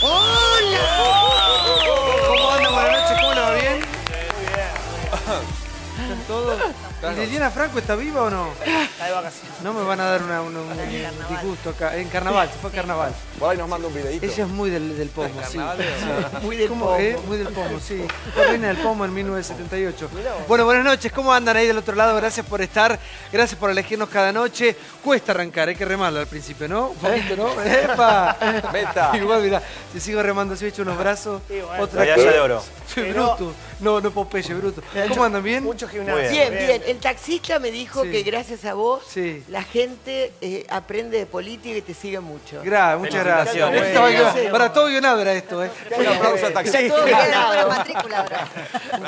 ¿Cómo anda? Buenas noches, ¿cómo le va? ¿Bien? ¿Están todos? ¿Y Liliana Franco está viva o no? Está de vacaciones. No me van a dar un disgusto acá. En carnaval, se fue a carnaval. Por ahí nos manda un videíto. Ella es muy del pomo, sí. Muy del ¿Cómo, pomo. Muy del pomo, sí. Fue reina del pomo en 1978. Bueno, buenas noches. ¿Cómo andan ahí del otro lado? Gracias por estar. Gracias por elegirnos cada noche. Cuesta arrancar, hay que remarlo al principio, ¿no? Un poquito, ¿no? ¡Epa! Meta. Igual, mirá, si sigo remando, si he hecho unos brazos. Otra Medalla de oro. Bruto. No Popeye, bruto. ¿Cómo andan? ¿Bien? Mucho gimnasio. Bien. El taxista me dijo Sí. que gracias a vos Sí. la gente aprende de política y te sigue mucho. Muchas gracias. Felicitaciones. Estaba Bueno. guionado. Para todo guionado era esto, ¿eh? Un aplauso al taxista. Está todo La ganado. matrícula ahora.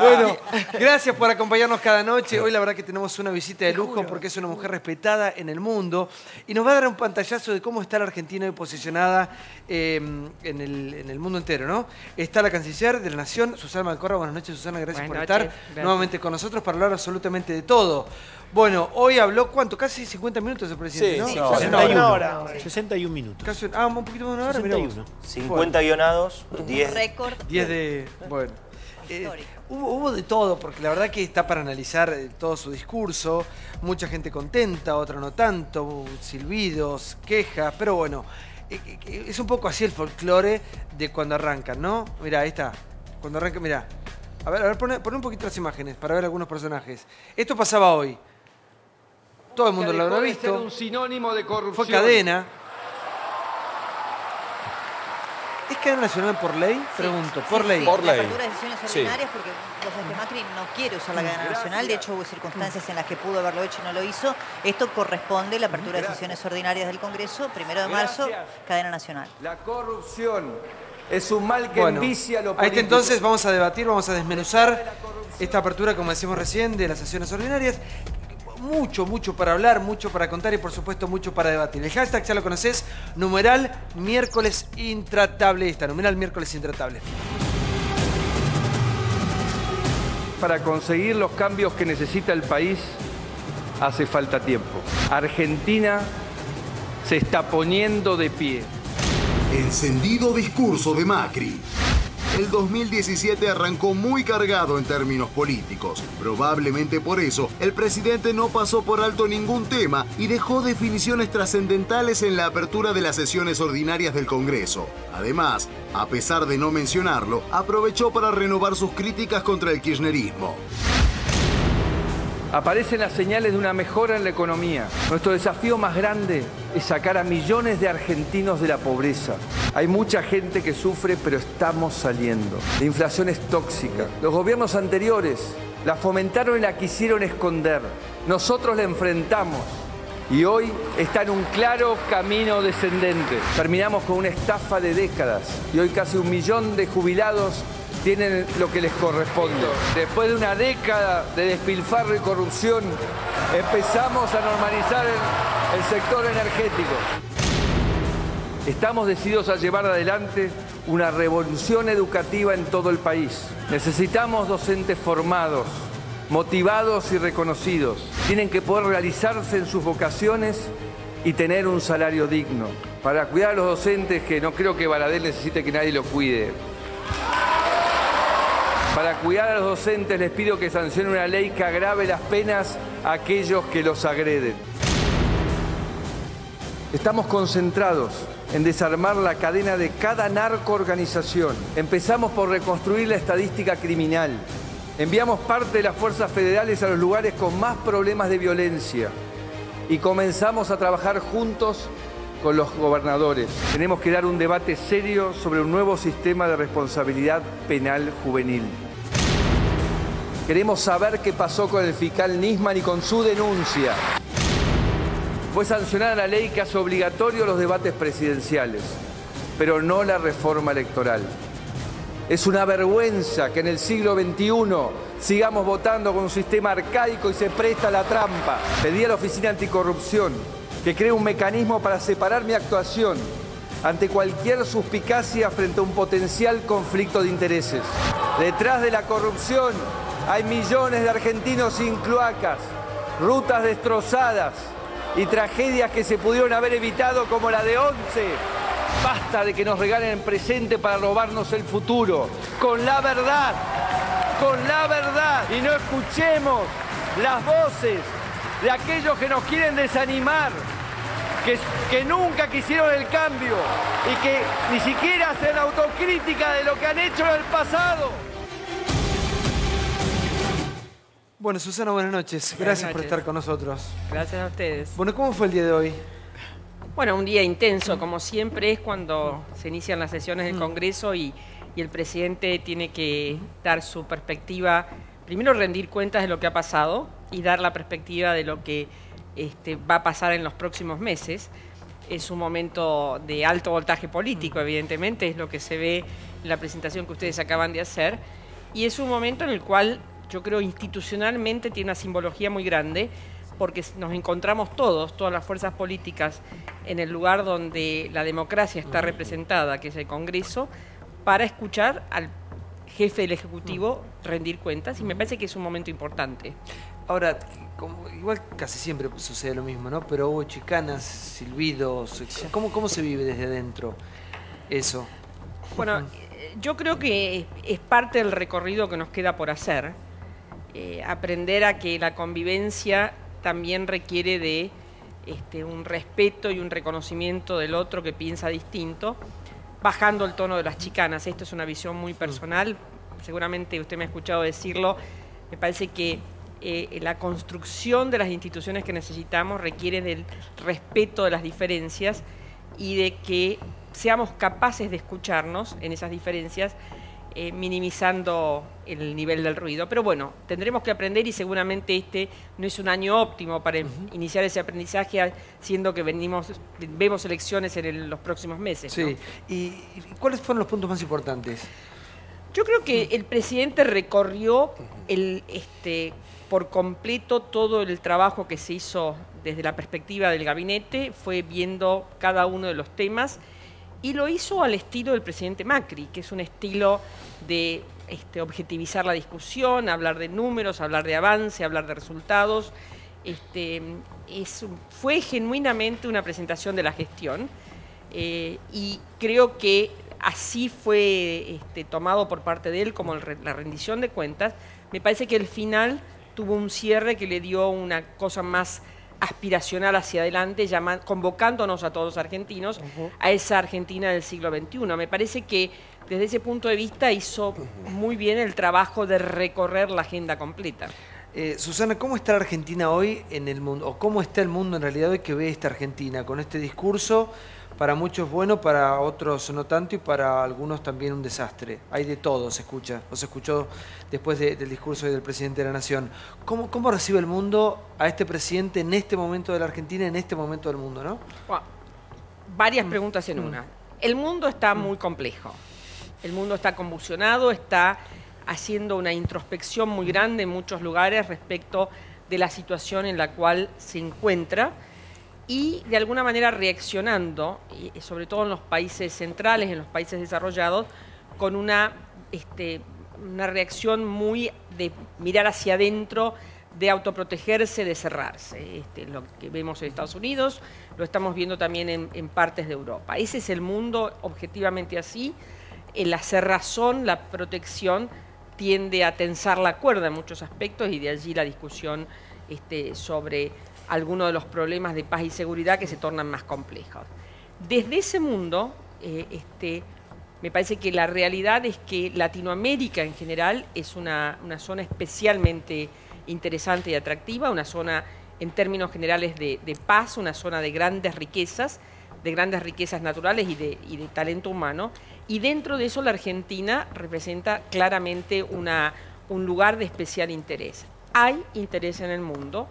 Bueno, gracias por acompañarnos cada noche. Hoy la verdad que tenemos una visita de lujo porque es una mujer respetada en el mundo y nos va a dar un pantallazo de cómo está la Argentina hoy posicionada en el mundo entero, ¿no? Está la canciller de la Nación, Susana Malcorra. Buenas noches, Susana, gracias por estar nuevamente con nosotros para hablar absolutamente de todo. Bueno, hoy habló, ¿cuánto? Casi 50 minutos el presidente, ¿no? Sí, No, 61 horas. 61 minutos. Casi, un poquito más de una hora, mirá vos. 61. 50 guionados, 10. Récord 10 de... Bueno. histórico. Hubo de todo, porque la verdad que está para analizar todo su discurso. Mucha gente contenta, otra no tanto, silbidos, quejas, pero bueno, es un poco así el folclore de cuando arrancan, ¿no? Mirá, ahí está. Cuando arrancan, mirá. A ver, pon un poquito las imágenes para ver algunos personajes. Esto pasaba hoy. Todo el mundo lo habrá visto. Un sinónimo de corrupción. Fue cadena. ¿Es cadena nacional por ley? Pregunto, por ley. Por La ley. apertura de sesiones Sí. ordinarias, porque vos sabés que Macri no quiere usar la cadena nacional. De hecho, hubo circunstancias en las que pudo haberlo hecho y no lo hizo. Esto corresponde a la apertura de sesiones ordinarias del Congreso, 1 de marzo, cadena nacional. La corrupción es un mal que Bueno, envicia lo ahí político. está, entonces vamos a debatir, vamos a desmenuzar esta apertura, como decimos recién, de las sesiones ordinarias. Mucho para hablar, mucho para contar y por supuesto mucho para debatir. El hashtag ya lo conoces, numeral miércoles intratable. Esta, numeral miércoles intratable. Para conseguir los cambios que necesita el país, hace falta tiempo. Argentina se está poniendo de pie. Encendido discurso de Macri. El 2017 arrancó muy cargado en términos políticos. Probablemente por eso, el presidente no pasó por alto ningún tema y dejó definiciones trascendentales en la apertura de las sesiones ordinarias del Congreso. Además, a pesar de no mencionarlo, aprovechó para renovar sus críticas contra el kirchnerismo. Aparecen las señales de una mejora en la economía. Nuestro desafío más grande es sacar a millones de argentinos de la pobreza. Hay mucha gente que sufre, pero estamos saliendo. La inflación es tóxica. Los gobiernos anteriores la fomentaron y la quisieron esconder. Nosotros la enfrentamos y hoy está en un claro camino descendente. Terminamos con una estafa de décadas y hoy casi 1 millón de jubilados tienen lo que les corresponde. Después de una década de despilfarro y corrupción, empezamos a normalizar el sector energético. Estamos decididos a llevar adelante una revolución educativa en todo el país. Necesitamos docentes formados, motivados y reconocidos. Tienen que poder realizarse en sus vocaciones y tener un salario digno. Para cuidar a los docentes, que no creo que Baradel necesite que nadie lo cuide. Para cuidar a los docentes les pido que sancionen una ley que agrave las penas a aquellos que los agreden. Estamos concentrados en desarmar la cadena de cada narcoorganización. Empezamos por reconstruir la estadística criminal. Enviamos parte de las fuerzas federales a los lugares con más problemas de violencia. Y comenzamos a trabajar juntos con los gobernadores. Tenemos que dar un debate serio sobre un nuevo sistema de responsabilidad penal juvenil. Queremos saber qué pasó con el fiscal Nisman y con su denuncia. Fue sancionada la ley que hace obligatorio los debates presidenciales, pero no la reforma electoral. Es una vergüenza que en el siglo XXI sigamos votando con un sistema arcaico y se presta a la trampa. Pedí a la Oficina Anticorrupción que cree un mecanismo para separar mi actuación ante cualquier suspicacia frente a un potencial conflicto de intereses. Detrás de la corrupción hay millones de argentinos sin cloacas, rutas destrozadas y tragedias que se pudieron haber evitado como la de 11 Basta de que nos regalen el presente para robarnos el futuro. Con la verdad. Con la verdad. Y no escuchemos las voces de aquellos que nos quieren desanimar, que nunca quisieron el cambio y que ni siquiera hacen autocrítica de lo que han hecho en el pasado. Bueno, Susana, buenas noches. Gracias por estar con nosotros. Gracias a ustedes. Bueno, ¿cómo fue el día de hoy? Bueno, un día intenso, como siempre es cuando se inician las sesiones del Congreso y el presidente tiene que dar su perspectiva, primero rendir cuentas de lo que ha pasado y dar la perspectiva de lo que va a pasar en los próximos meses. Es un momento de alto voltaje político, evidentemente, es lo que se ve en la presentación que ustedes acaban de hacer, y es un momento en el cual yo creo institucionalmente tiene una simbología muy grande, porque nos encontramos todas las fuerzas políticas en el lugar donde la democracia está representada, que es el Congreso, para escuchar al jefe del Ejecutivo rendir cuentas, y me parece que es un momento importante. Ahora, igual casi siempre sucede lo mismo, ¿no? Pero hubo chicanas, silbidos. ¿Cómo se vive desde adentro eso? Bueno, yo creo que es parte del recorrido que nos queda por hacer. Aprender a que la convivencia también requiere de un respeto y un reconocimiento del otro que piensa distinto, bajando el tono de las chicanas. Esto es una visión muy personal, seguramente usted me ha escuchado decirlo. Me parece que la construcción de las instituciones que necesitamos requiere del respeto de las diferencias y de que seamos capaces de escucharnos en esas diferencias, minimizando el nivel del ruido. Pero bueno, tendremos que aprender, y seguramente este no es un año óptimo para iniciar ese aprendizaje, siendo que vemos elecciones en los próximos meses, ¿no? Sí. ¿Y cuáles fueron los puntos más importantes? Yo creo que el presidente recorrió por completo todo el trabajo que se hizo desde la perspectiva del gabinete, fue viendo cada uno de los temas, y lo hizo al estilo del presidente Macri, que es un estilo de objetivizar la discusión, hablar de números, hablar de avance, hablar de resultados. Fue genuinamente una presentación de la gestión, y creo que así fue tomado por parte de él como la rendición de cuentas. Me parece que el final tuvo un cierre que le dio una cosa más aspiracional hacia adelante, convocándonos a todos los argentinos a esa Argentina del siglo XXI. Me parece que desde ese punto de vista hizo muy bien el trabajo de recorrer la agenda completa. Susana, ¿cómo está la Argentina hoy en el mundo? ¿O cómo está el mundo en realidad hoy que ve esta Argentina? Con este discurso, para muchos bueno, para otros no tanto, y para algunos también un desastre. Hay de todo, se escucha. O se escuchó después del discurso del presidente de la Nación. ¿Cómo recibe el mundo a este presidente en este momento de la Argentina, en este momento del mundo, no? Bueno, varias preguntas en una. El mundo está muy complejo. El mundo está convulsionado, está haciendo una introspección muy grande en muchos lugares respecto de la situación en la cual se encuentra, y de alguna manera reaccionando, y sobre todo en los países centrales, en los países desarrollados, con una reacción muy de mirar hacia adentro, de autoprotegerse, de cerrarse. Lo que vemos en Estados Unidos, lo estamos viendo también en partes de Europa. Ese es el mundo objetivamente así. La cerrazón, la protección, tiende a tensar la cuerda en muchos aspectos, y de allí la discusión sobre algunos de los problemas de paz y seguridad que se tornan más complejos. Desde ese mundo, me parece que la realidad es que Latinoamérica en general es una zona especialmente interesante y atractiva, una zona en términos generales de paz, una zona de grandes riquezas naturales y de talento humano, y dentro de eso la Argentina representa claramente un lugar de especial interés. Hay interés en el mundo,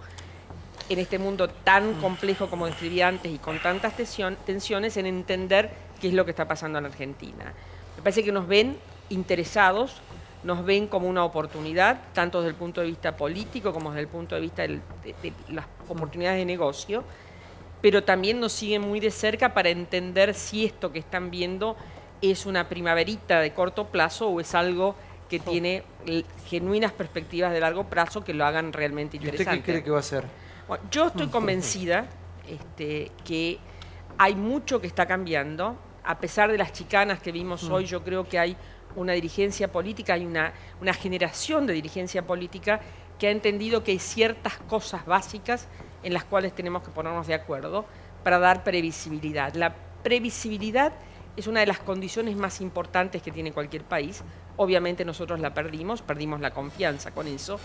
en este mundo tan complejo como describí antes y con tantas tensiones, en entender qué es lo que está pasando en Argentina. Me parece que nos ven interesados, nos ven como una oportunidad, tanto desde el punto de vista político como desde el punto de vista de las oportunidades de negocio, pero también nos siguen muy de cerca para entender si esto que están viendo es una primaverita de corto plazo o es algo que tiene genuinas perspectivas de largo plazo que lo hagan realmente interesante. ¿Y usted qué cree que va a ser? Bueno, yo estoy convencida que hay mucho que está cambiando. a pesar de las chicanas que vimos hoy, yo creo que hay una dirigencia política, hay una generación de dirigencia política que ha entendido que hay ciertas cosas básicas en las cuales tenemos que ponernos de acuerdo para dar previsibilidad. La previsibilidad es una de las condiciones más importantes que tiene cualquier país. Obviamente nosotros la perdimos la confianza con eso.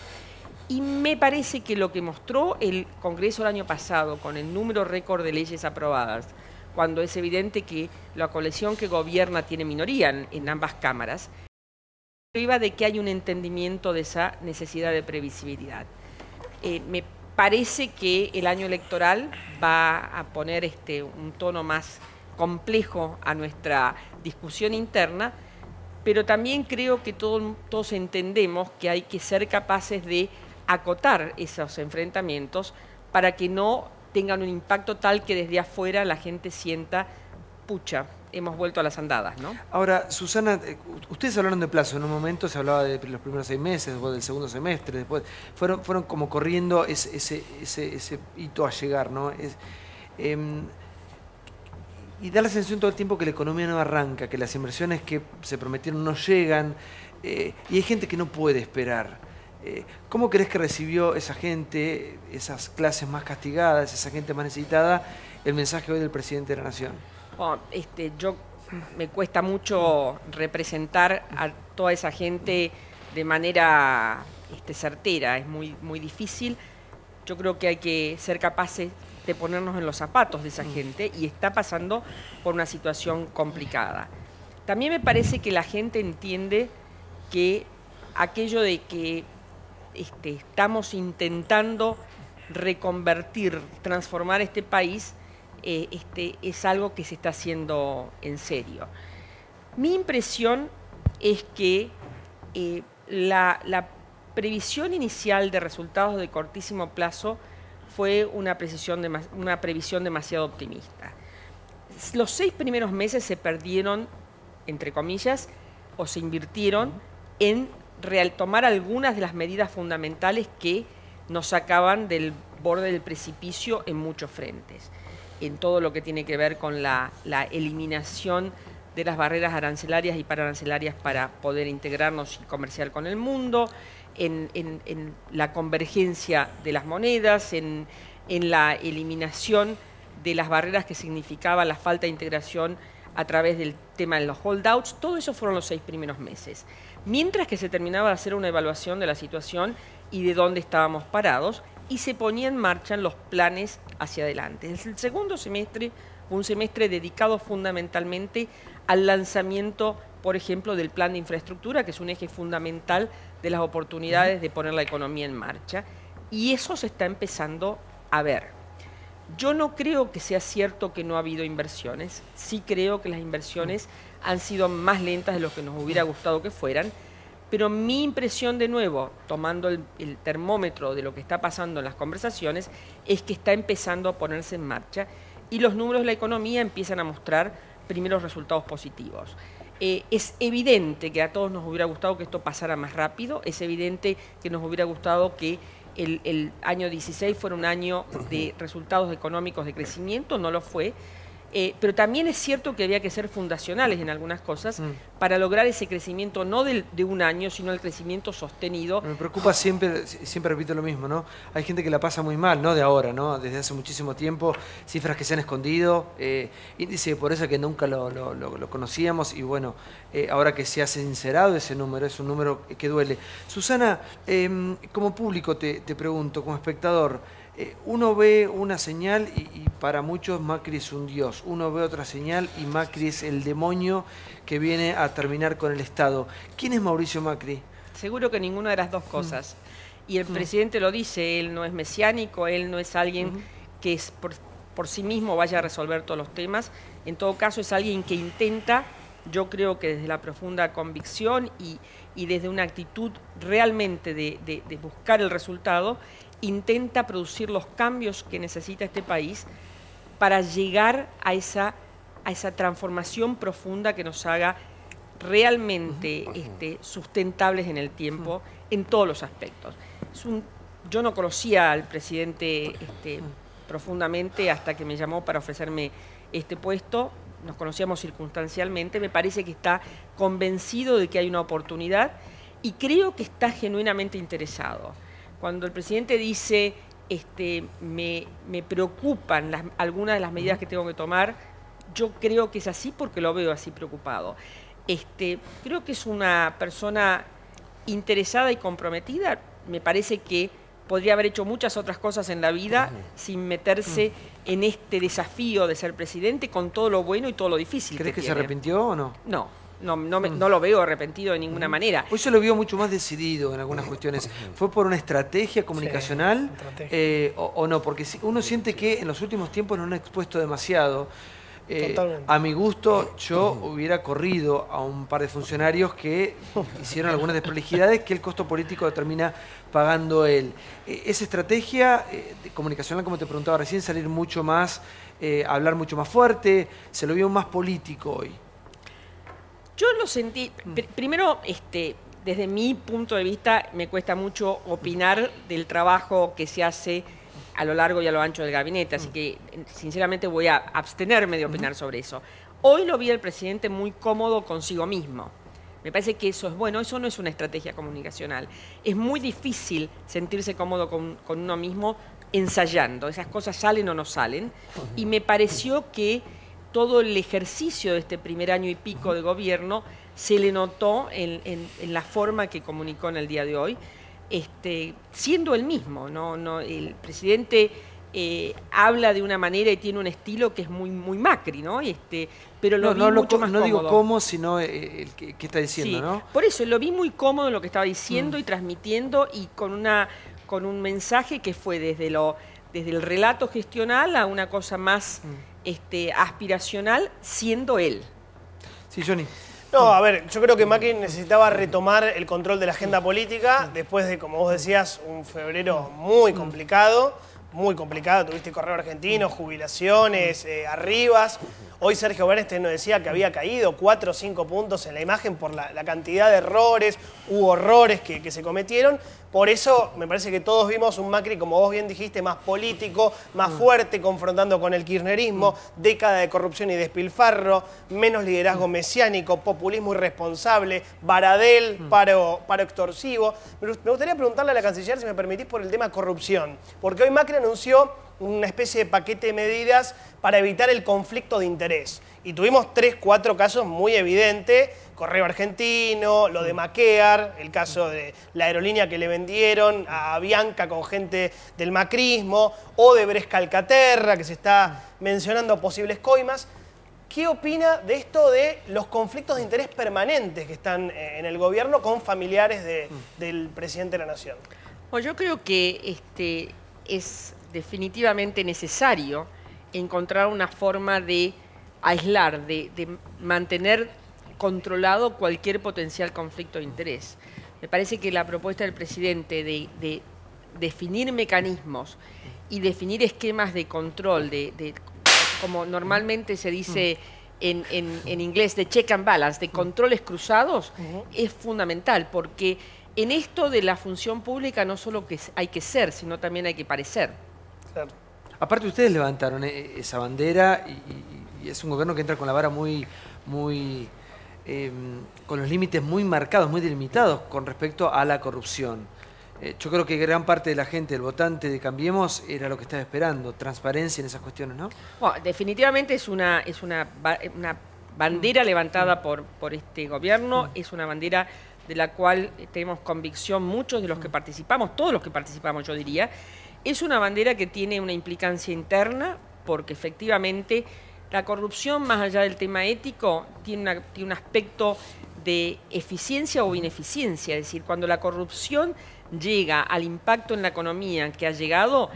Y me parece que lo que mostró el Congreso el año pasado, con el número récord de leyes aprobadas, cuando es evidente que la coalición que gobierna tiene minoría en ambas cámaras, iba de que hay un entendimiento de esa necesidad de previsibilidad. Me parece que el año electoral va a poner un tono más complejo a nuestra discusión interna, pero también creo que todos entendemos que hay que ser capaces de acotar esos enfrentamientos para que no tengan un impacto tal que desde afuera la gente sienta, pucha, hemos vuelto a las andadas, ¿no? Ahora, Susana, ustedes hablaron de plazo. En un momento se hablaba de los primeros 6 meses, después del segundo semestre, después fueron como corriendo ese hito a llegar, ¿no? Y da la sensación todo el tiempo que la economía no arranca, que las inversiones que se prometieron no llegan, y hay gente que no puede esperar. ¿Cómo crees que recibió esa gente, esas clases más castigadas, esa gente más necesitada, el mensaje hoy del presidente de la Nación? Bueno, me cuesta mucho representar a toda esa gente de manera certera, es muy difícil. Yo creo que hay que ser capaces de ponernos en los zapatos de esa gente y está pasando por una situación complicada. También me parece que la gente entiende que aquello de que estamos intentando reconvertir, transformar este país, es algo que se está haciendo en serio. Mi impresión es que la previsión inicial de resultados de cortísimo plazo fue una previsión demasiado optimista. Los 6 primeros meses se perdieron, entre comillas, o se invirtieron en tomar algunas de las medidas fundamentales que nos sacaban del borde del precipicio en muchos frentes. En todo lo que tiene que ver con la eliminación de las barreras arancelarias y pararancelarias para poder integrarnos y comerciar con el mundo, en la convergencia de las monedas, en la eliminación de las barreras que significaba la falta de integración a través del tema de los holdouts. Todo eso fueron los 6 primeros meses. Mientras que se terminaba de hacer una evaluación de la situación y de dónde estábamos parados, y se ponía en marcha los planes hacia adelante. El segundo semestre fue un semestre dedicado fundamentalmente al lanzamiento, por ejemplo, del plan de infraestructura, que es un eje fundamental de las oportunidades de poner la economía en marcha, y eso se está empezando a ver. Yo no creo que sea cierto que no ha habido inversiones, sí creo que las inversiones han sido más lentas de lo que nos hubiera gustado que fueran, pero mi impresión, de nuevo, tomando el termómetro de lo que está pasando en las conversaciones, es que está empezando a ponerse en marcha y los números de la economía empiezan a mostrar primeros resultados positivos. Es evidente que a todos nos hubiera gustado que esto pasara más rápido, es evidente que nos hubiera gustado que el año 16 fuera un año de resultados económicos de crecimiento, no lo fue. Pero también es cierto que había que ser fundacionales en algunas cosas para lograr ese crecimiento, no de un año, sino el crecimiento sostenido. Me preocupa siempre repito lo mismo, ¿no? Hay gente que la pasa muy mal, no de ahora, ¿no? Desde hace muchísimo tiempo, cifras que se han escondido, índice de pobreza que nunca lo conocíamos y bueno, ahora que se ha sincerado ese número, es un número que duele. Susana, como público te pregunto, como espectador, uno ve una señal y para muchos Macri es un dios. Uno ve otra señal y Macri es el demonio que viene a terminar con el Estado. ¿Quién es Mauricio Macri? Seguro que ninguna de las dos cosas. Y el presidente lo dice, él no es mesiánico, él no es alguien que por sí mismo vaya a resolver todos los temas. En todo caso es alguien que intenta, yo creo que desde la profunda convicción y desde una actitud realmente de buscar el resultado, intenta producir los cambios que necesita este país para llegar a esa transformación profunda que nos haga realmente sustentables en el tiempo, en todos los aspectos. Yo no conocía al presidente profundamente hasta que me llamó para ofrecerme este puesto. nos conocíamos circunstancialmente, me parece que está convencido de que hay una oportunidad y creo que está genuinamente interesado. Cuando el presidente dice, me preocupan algunas de las medidas que tengo que tomar, yo creo que es así porque lo veo así preocupado. Creo que es una persona interesada y comprometida. Me parece que podría haber hecho muchas otras cosas en la vida sin meterse en este desafío de ser presidente con todo lo bueno y todo lo difícil ¿Crees que se tiene. arrepintió o no? No lo veo arrepentido de ninguna manera. Hoy se lo vio mucho más decidido en algunas cuestiones. ¿Fue por una estrategia comunicacional o no? Porque uno siente que en los últimos tiempos no han expuesto demasiado. A mi gusto, yo hubiera corrido a un par de funcionarios que hicieron algunas desprolijidades que el costo político termina pagando él. Esa estrategia comunicacional, como te preguntaba recién, salir mucho más, hablar mucho más fuerte, se lo vio más político hoy. Yo lo sentí, primero, desde mi punto de vista, me cuesta mucho opinar del trabajo que se hace a lo largo y a lo ancho del gabinete, así que sinceramente voy a abstenerme de opinar sobre eso. Hoy lo vi al presidente muy cómodo consigo mismo. Me parece que eso es bueno, eso no es una estrategia comunicacional. Es muy difícil sentirse cómodo con uno mismo ensayando, esas cosas salen o no salen, y me pareció que todo el ejercicio de este primer año y pico de gobierno se le notó en la forma que comunicó en el día de hoy, siendo el mismo, el presidente habla de una manera y tiene un estilo que es muy Macri, ¿no? Pero lo vi mucho más cómodo. No digo cómo, sino el que está diciendo, sí, ¿no? Por eso, lo vi muy cómodo en lo que estaba diciendo y transmitiendo y con un mensaje que fue desde el relato gestional a una cosa más aspiracional, siendo él. Sí, Johnny. No, a ver, yo creo que Macri necesitaba retomar el control de la agenda política después de, como vos decías, un febrero muy complicado. Tuviste Correo Argentino, jubilaciones, arribas. Hoy Sergio Bernstein nos decía que había caído 4 o 5 puntos en la imagen por la cantidad de errores, hubo horrores que se cometieron. Por eso me parece que todos vimos un Macri, como vos bien dijiste, más político, más fuerte, confrontando con el kirchnerismo, década de corrupción y despilfarro, menos liderazgo mesiánico, populismo irresponsable, Baradel, paro extorsivo. Me gustaría preguntarle a la canciller, si me permitís, por el tema corrupción. Porque hoy Macri anunció una especie de paquete de medidas para evitar el conflicto de interés. Y tuvimos 3, 4 casos muy evidentes, Correo Argentino, lo de Maquear, el caso de la aerolínea que le vendieron a Bianca con gente del macrismo, Odebrecht Calcaterra, que se está mencionando posibles coimas. ¿Qué opina de esto de los conflictos de interés permanentes que están en el gobierno con familiares del presidente de la Nación? Bueno, yo creo que es definitivamente necesario encontrar una forma de aislar, de mantener controlado cualquier potencial conflicto de interés. Me parece que la propuesta del presidente de definir mecanismos y definir esquemas de control, como normalmente se dice en inglés, de check and balance, de controles cruzados, es fundamental, porque en esto de la función pública no solo que hay que ser, sino también hay que parecer. Claro. Aparte ustedes levantaron esa bandera y es un gobierno que entra con la vara con los límites muy marcados, muy delimitados con respecto a la corrupción. Yo creo que gran parte de la gente, el votante de Cambiemos, era lo que estaba esperando, transparencia en esas cuestiones, ¿no? Bueno, definitivamente es una bandera levantada por este gobierno, es una bandera de la cual tenemos convicción muchos de los que participamos, todos los que participamos yo diría. Es una bandera que tiene una implicancia interna, porque efectivamente la corrupción, más allá del tema ético, tiene un aspecto de eficiencia o ineficiencia. Es decir, cuando la corrupción llega al impacto en la economía que ha llegado,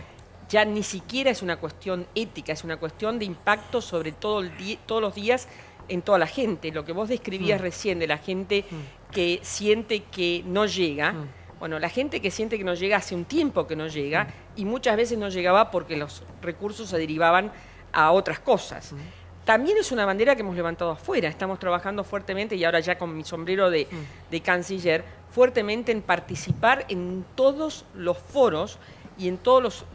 ya ni siquiera es una cuestión ética, es una cuestión de impacto sobre todos los días en toda la gente. Lo que vos describías recién de la gente que siente que no llega, bueno, la gente que siente que no llega hace un tiempo que no llega y muchas veces no llegaba porque los recursos se derivaban a otras cosas. También es una bandera que hemos levantado afuera. Estamos trabajando fuertemente, y ahora ya con mi sombrero de canciller, fuertemente en participar en todos los foros y en todos los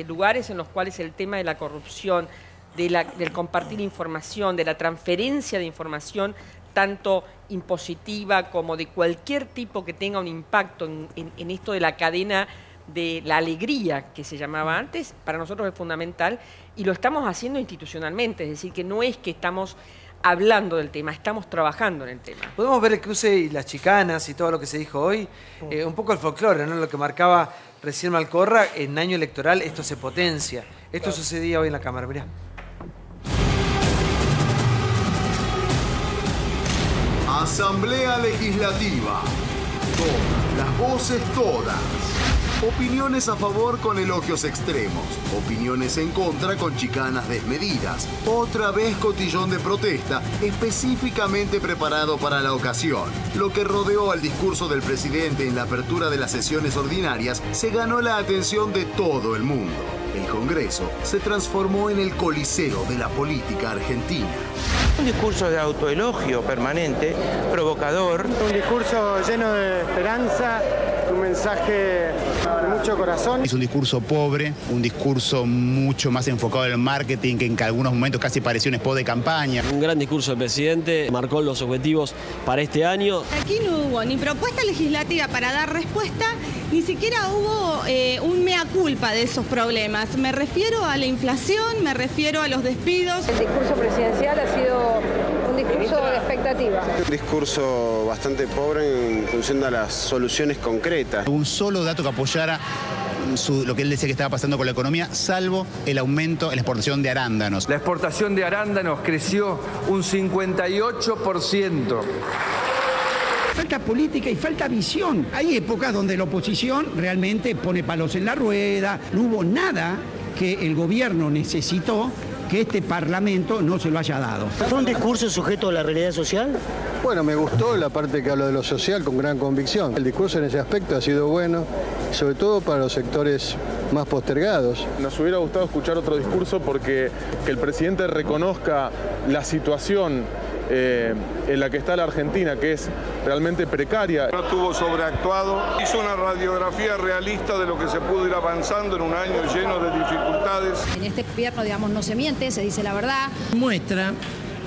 lugares en los cuales el tema de la corrupción del compartir información, de la transferencia de información, tanto impositiva como de cualquier tipo que tenga un impacto en esto de la cadena de la alegría que se llamaba antes, para nosotros es fundamental y lo estamos haciendo institucionalmente, es decir, que no es que estamos hablando del tema, estamos trabajando en el tema. Podemos ver el cruce y las chicanas y todo lo que se dijo hoy, un poco el folclore, ¿no? Lo que marcaba recién Malcorra, en año electoral esto se potencia. Esto sucedía hoy en la Cámara, mirá. Asamblea Legislativa. Todas las voces, todas. Opiniones a favor con elogios extremos. Opiniones en contra con chicanas desmedidas. Otra vez cotillón de protesta, específicamente preparado para la ocasión. Lo que rodeó al discurso del presidente en la apertura de las sesiones ordinarias se ganó la atención de todo el mundo. El Congreso se transformó en el coliseo de la política argentina. Un discurso de autoelogio permanente, provocador. Un discurso lleno de esperanza, un mensaje de mucho corazón. Es un discurso pobre, un discurso mucho más enfocado en el marketing, que en algunos momentos casi parecía un spot de campaña. Un gran discurso del presidente, marcó los objetivos para este año. Aquí no hubo ni propuesta legislativa para dar respuesta, ni siquiera hubo un mea culpa de esos problemas. Me refiero a la inflación, me refiero a los despidos. El discurso presidencial ha sido un discurso de expectativa. Un discurso bastante pobre en función de las soluciones concretas. Un solo dato que apoyara lo que él decía que estaba pasando con la economía, salvo el aumento en la exportación de arándanos. La exportación de arándanos creció un 58%. Falta política y falta visión. Hay épocas donde la oposición realmente pone palos en la rueda. No hubo nada que el gobierno necesitó que este Parlamento no se lo haya dado. ¿Fue un discurso sujeto a la realidad social? Bueno, me gustó la parte que habla de lo social con gran convicción. El discurso en ese aspecto ha sido bueno, sobre todo para los sectores más postergados. Nos hubiera gustado escuchar otro discurso porque que el presidente reconozca la situación en la que está la Argentina, que es realmente precaria. No estuvo sobreactuado, hizo una radiografía realista de lo que se pudo ir avanzando en un año lleno de dificultades. En este gobierno, digamos, no se miente, se dice la verdad. Muestra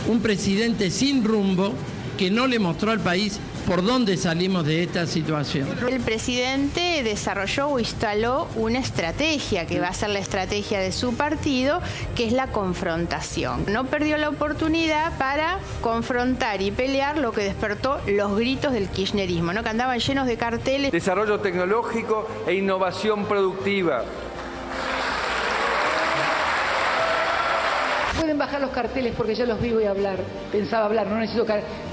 un presidente sin rumbo que no le mostró al país por dónde salimos de esta situación. El presidente desarrolló o instaló una estrategia que va a ser la estrategia de su partido, que es la confrontación. No perdió la oportunidad para confrontar y pelear lo que despertó los gritos del kirchnerismo, ¿no? Que andaban llenos de carteles. Desarrollo tecnológico e innovación productiva. Pueden bajar los carteles porque yo los vi y voy a hablar. Pensaba hablar, no necesito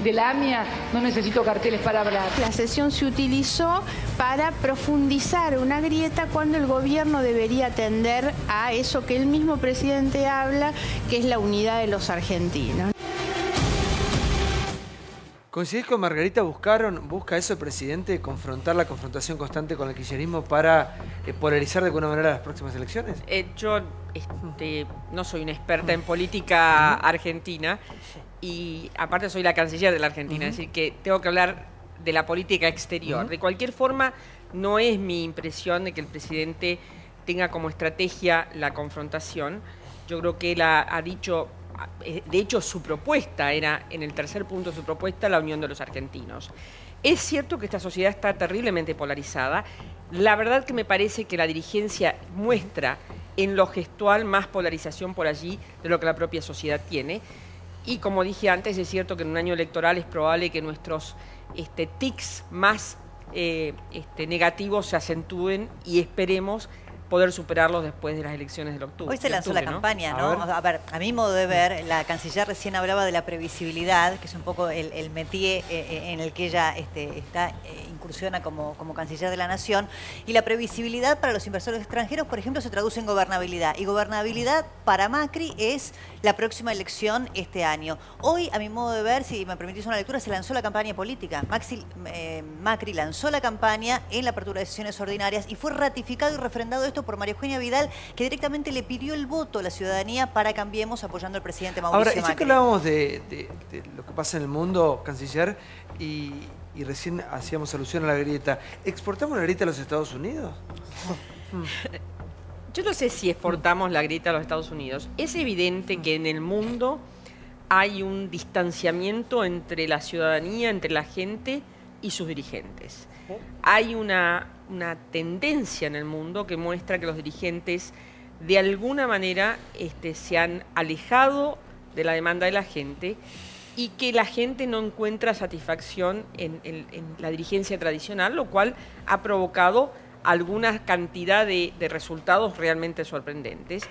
de la AMIA, no necesito carteles para hablar. La sesión se utilizó para profundizar una grieta cuando el gobierno debería atender a eso que el mismo presidente habla, que es la unidad de los argentinos. ¿Coincidís con Margarita? ¿Busca eso el presidente, confrontar la confrontación constante con el kirchnerismo para polarizar de alguna manera las próximas elecciones? Yo no soy una experta en política argentina y aparte soy la canciller de la Argentina, es decir, que tengo que hablar de la política exterior. De cualquier forma, no es mi impresión de que el presidente tenga como estrategia la confrontación. Yo creo que él ha dicho... De hecho, su propuesta era, en el tercer punto de su propuesta, la unión de los argentinos. Es cierto que esta sociedad está terriblemente polarizada. La verdad que me parece que la dirigencia muestra en lo gestual más polarización por allí de lo que la propia sociedad tiene. Y como dije antes, es cierto que en un año electoral es probable que nuestros tics más negativos se acentúen y esperemos poder superarlos después de las elecciones del octubre. Hoy se lanzó la campaña, ¿no? A ver, a mi modo de ver, la canciller recién hablaba de la previsibilidad, que es un poco el métier en el que ella incursiona como canciller de la Nación, y la previsibilidad para los inversores extranjeros, por ejemplo, se traduce en gobernabilidad, y gobernabilidad para Macri es la próxima elección este año. Hoy, a mi modo de ver, si me permitís una lectura, se lanzó la campaña política. Macri lanzó la campaña en la apertura de sesiones ordinarias y fue ratificado y refrendado esto por María Eugenia Vidal, que directamente le pidió el voto a la ciudadanía para Cambiemos, apoyando al presidente Mauricio Macri. Ahora, ya que hablábamos de lo que pasa en el mundo, canciller, y recién hacíamos alusión a la grieta, ¿exportamos la grieta a los Estados Unidos? Yo no sé si exportamos la grieta a los Estados Unidos. Es evidente que en el mundo hay un distanciamiento entre la ciudadanía, entre la gente y sus dirigentes. Hay una tendencia en el mundo que muestra que los dirigentes de alguna manera se han alejado de la demanda de la gente y que la gente no encuentra satisfacción en la dirigencia tradicional, lo cual ha provocado alguna cantidad de resultados realmente sorprendentes.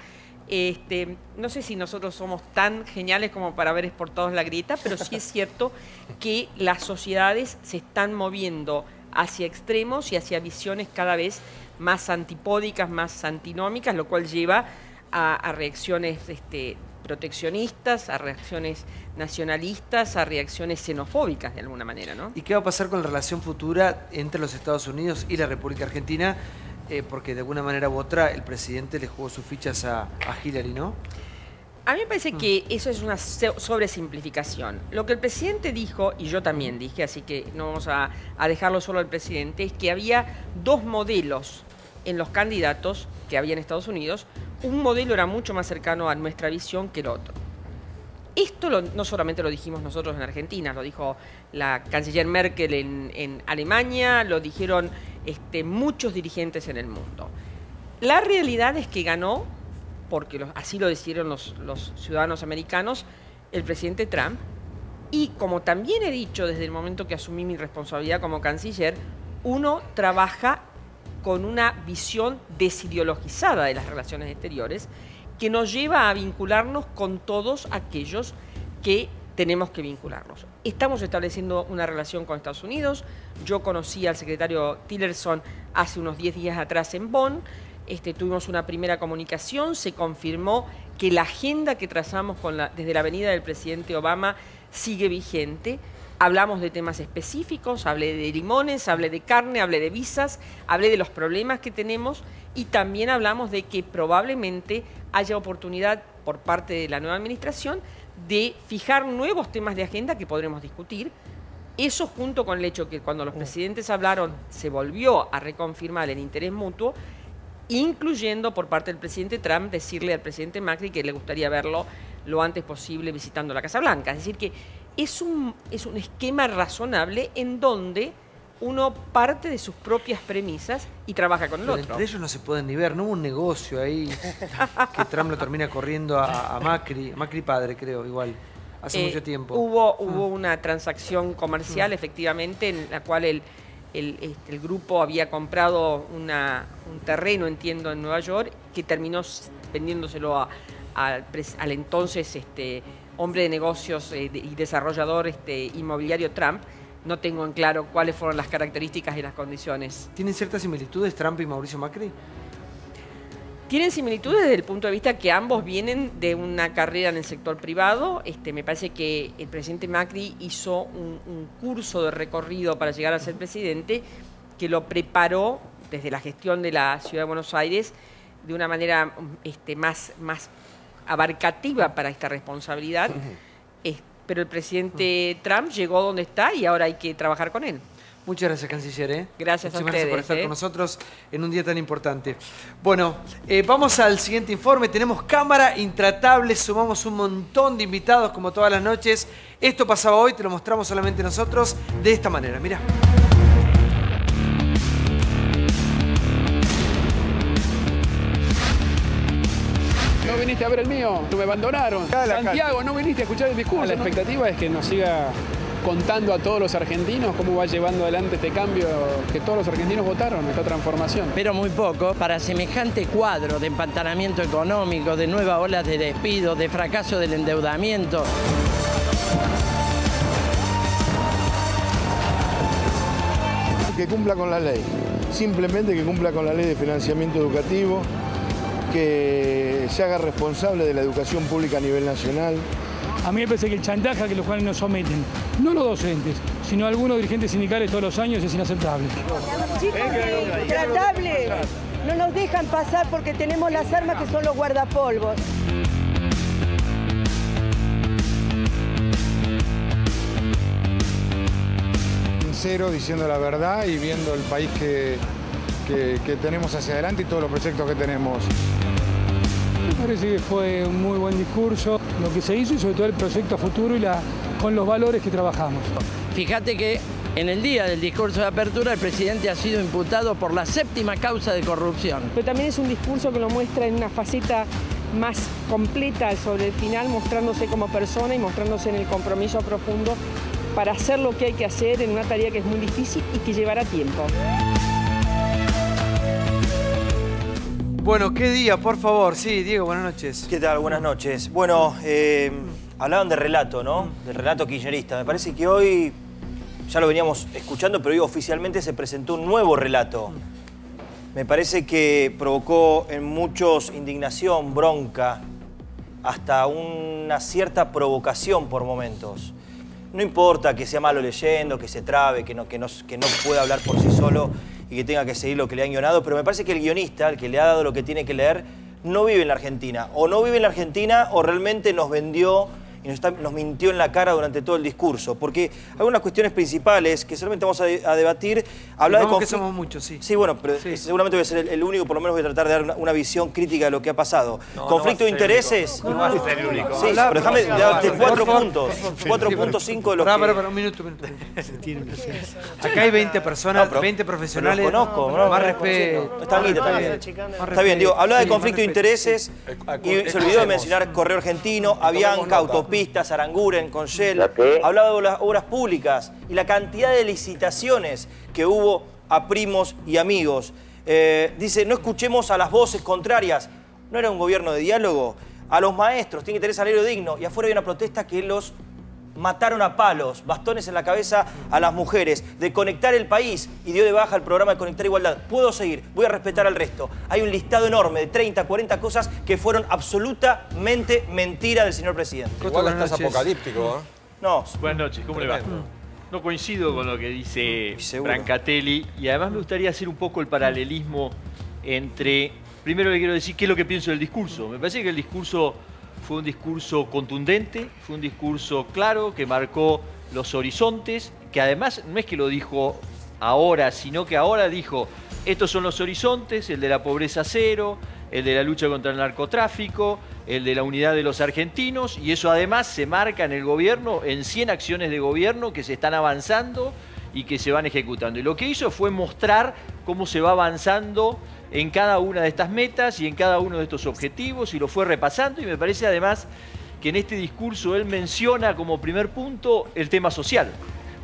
No sé si nosotros somos tan geniales como para haber exportado la grieta, pero sí es cierto que las sociedades se están moviendo hacia extremos y hacia visiones cada vez más antipódicas, más antinómicas, lo cual lleva a reacciones proteccionistas, a reacciones nacionalistas, a reacciones xenofóbicas de alguna manera, ¿no? ¿Y qué va a pasar con la relación futura entre los Estados Unidos y la República Argentina? Porque de alguna manera u otra el presidente le jugó sus fichas a Hillary, ¿no? A mí me parece que eso es una sobresimplificación. Lo que el presidente dijo, y yo también dije, así que no vamos a dejarlo solo al presidente, es que había dos modelos en los candidatos que había en Estados Unidos. Un modelo era mucho más cercano a nuestra visión que el otro. Esto no solamente lo dijimos nosotros en Argentina, lo dijo la canciller Merkel en Alemania, lo dijeron muchos dirigentes en el mundo. La realidad es que ganó, porque así lo decidieron los ciudadanos americanos, el presidente Trump. Y como también he dicho desde el momento que asumí mi responsabilidad como canciller, uno trabaja con una visión desideologizada de las relaciones exteriores que nos lleva a vincularnos con todos aquellos que tenemos que vincularnos. Estamos estableciendo una relación con Estados Unidos. Yo conocí al secretario Tillerson hace unos 10 días atrás en Bonn. Tuvimos una primera comunicación, se confirmó que la agenda que trazamos desde la venida del presidente Obama sigue vigente. Hablamos de temas específicos, hablé de limones, hablé de carne, hablé de visas, hablé de los problemas que tenemos y también hablamos de que probablemente haya oportunidad por parte de la nueva administración de fijar nuevos temas de agenda que podremos discutir. Eso junto con el hecho que cuando los presidentes hablaron se volvió a reconfirmar el interés mutuo, incluyendo por parte del presidente Trump decirle al presidente Macri que le gustaría verlo lo antes posible visitando la Casa Blanca. Es decir que es un esquema razonable en donde uno parte de sus propias premisas y trabaja con el otro. Entre ellos no se pueden ni ver, no hubo un negocio ahí que Trump lo termina corriendo a Macri padre creo, igual, hace mucho tiempo. Hubo una transacción comercial efectivamente en la cual el grupo había comprado un terreno, entiendo, en Nueva York, que terminó vendiéndoselo al entonces hombre de negocios y desarrollador inmobiliario Trump. No tengo en claro cuáles fueron las características y las condiciones. ¿Tienen ciertas similitudes Trump y Mauricio Macri? Tienen similitudes desde el punto de vista que ambos vienen de una carrera en el sector privado. Me parece que el presidente Macri hizo un curso de recorrido para llegar a ser presidente que lo preparó desde la gestión de la Ciudad de Buenos Aires de una manera más abarcativa para esta responsabilidad. Pero el presidente Trump llegó donde está y ahora hay que trabajar con él. Muchas gracias, canciller. Gracias a ustedes. Gracias por estar con nosotros en un día tan importante. Bueno, vamos al siguiente informe. Tenemos cámara intratable, sumamos un montón de invitados como todas las noches. Esto pasaba hoy, te lo mostramos solamente nosotros de esta manera. Mirá. No viniste a ver el mío, me abandonaron. Santiago, no viniste a escuchar el discurso. La expectativa es que nos siga contando a todos los argentinos cómo va llevando adelante este cambio que todos los argentinos votaron, esta transformación. Pero muy poco para semejante cuadro de empantanamiento económico, de nueva ola de despido, de fracaso del endeudamiento. Que cumpla con la ley, simplemente que cumpla con la ley de financiamiento educativo, que se haga responsable de la educación pública a nivel nacional. A mí me parece que el chantaje a que los cuales nos someten, no los docentes, sino algunos dirigentes sindicales todos los años es inaceptable. Chicos, intratables, no nos dejan pasar porque tenemos las armas que son los guardapolvos. Sincero, diciendo la verdad y viendo el país que tenemos hacia adelante y todos los proyectos que tenemos. Parece que fue un muy buen discurso, lo que se hizo y sobre todo el proyecto a futuro y con los valores que trabajamos. Fíjate que en el día del discurso de apertura el presidente ha sido imputado por la 7ª causa de corrupción. Pero también es un discurso que lo muestra en una faceta más completa sobre el final, mostrándose como persona y mostrándose en el compromiso profundo para hacer lo que hay que hacer en una tarea que es muy difícil y que llevará tiempo. Bueno, ¿qué día, por favor? Sí, Diego, buenas noches. ¿Qué tal? Buenas noches. Bueno, hablaban de relato, ¿no? Del relato kirchnerista. Me parece que hoy, ya lo veníamos escuchando, pero hoy oficialmente se presentó un nuevo relato. Me parece que provocó en muchos indignación, bronca, hasta una cierta provocación por momentos. No importa que sea malo leyendo, que se trabe, que no pueda hablar por sí solo y que tenga que seguir lo que le han guionado, pero me parece que el guionista, el que le ha dado lo que tiene que leer, no vive en la Argentina. O no vive en la Argentina o realmente nos vendió y nos mintió en la cara durante todo el discurso. Porque algunas cuestiones principales que seguramente vamos a debatir, habla de que somos muchos, sí. Sí, bueno, pero seguramente voy a ser el único, por lo menos voy a tratar de dar una visión crítica de lo que ha pasado. Conflicto de intereses. No vas a ser el único. Sí, pero déjame darte 4 puntos. 4.5 de los que... Pero un minuto. Acá hay 20 personas, 20 profesionales. Los conozco, ¿no? Más respeto. Está bien, digo, hablaba de conflicto de intereses y se olvidó de mencionar Correo Argentino, Avianca, Autopistas, Aranguren, con Shell. Hablaba de las obras públicas y la cantidad de licitaciones que hubo a primos y amigos. Dice, no escuchemos a las voces contrarias. ¿No era un gobierno de diálogo? A los maestros, tiene que tener salario digno. Y afuera hay una protesta que los mataron a palos, bastones en la cabeza a las mujeres, de Conectar el País, y dio de baja el programa de Conectar Igualdad. Puedo seguir, voy a respetar al resto. Hay un listado enorme de 30, 40 cosas que fueron absolutamente mentira del señor presidente. Igual estás apocalíptico, ¿eh? No. Buenas noches, ¿cómo le va? No coincido con lo que dice Brancatelli y además me gustaría hacer un poco el paralelismo entre... Primero le quiero decir qué es lo que pienso del discurso. Me parece que el discurso fue un discurso contundente, fue un discurso claro que marcó los horizontes, que además no es que lo dijo ahora, sino que ahora dijo, estos son los horizontes, el de la pobreza cero, el de la lucha contra el narcotráfico, el de la unidad de los argentinos, y eso además se marca en el gobierno, en 100 acciones de gobierno que se están avanzando y que se van ejecutando. Y lo que hizo fue mostrar cómo se va avanzando en cada una de estas metas y en cada uno de estos objetivos, y lo fue repasando, y me parece además que en este discurso él menciona como primer punto el tema social.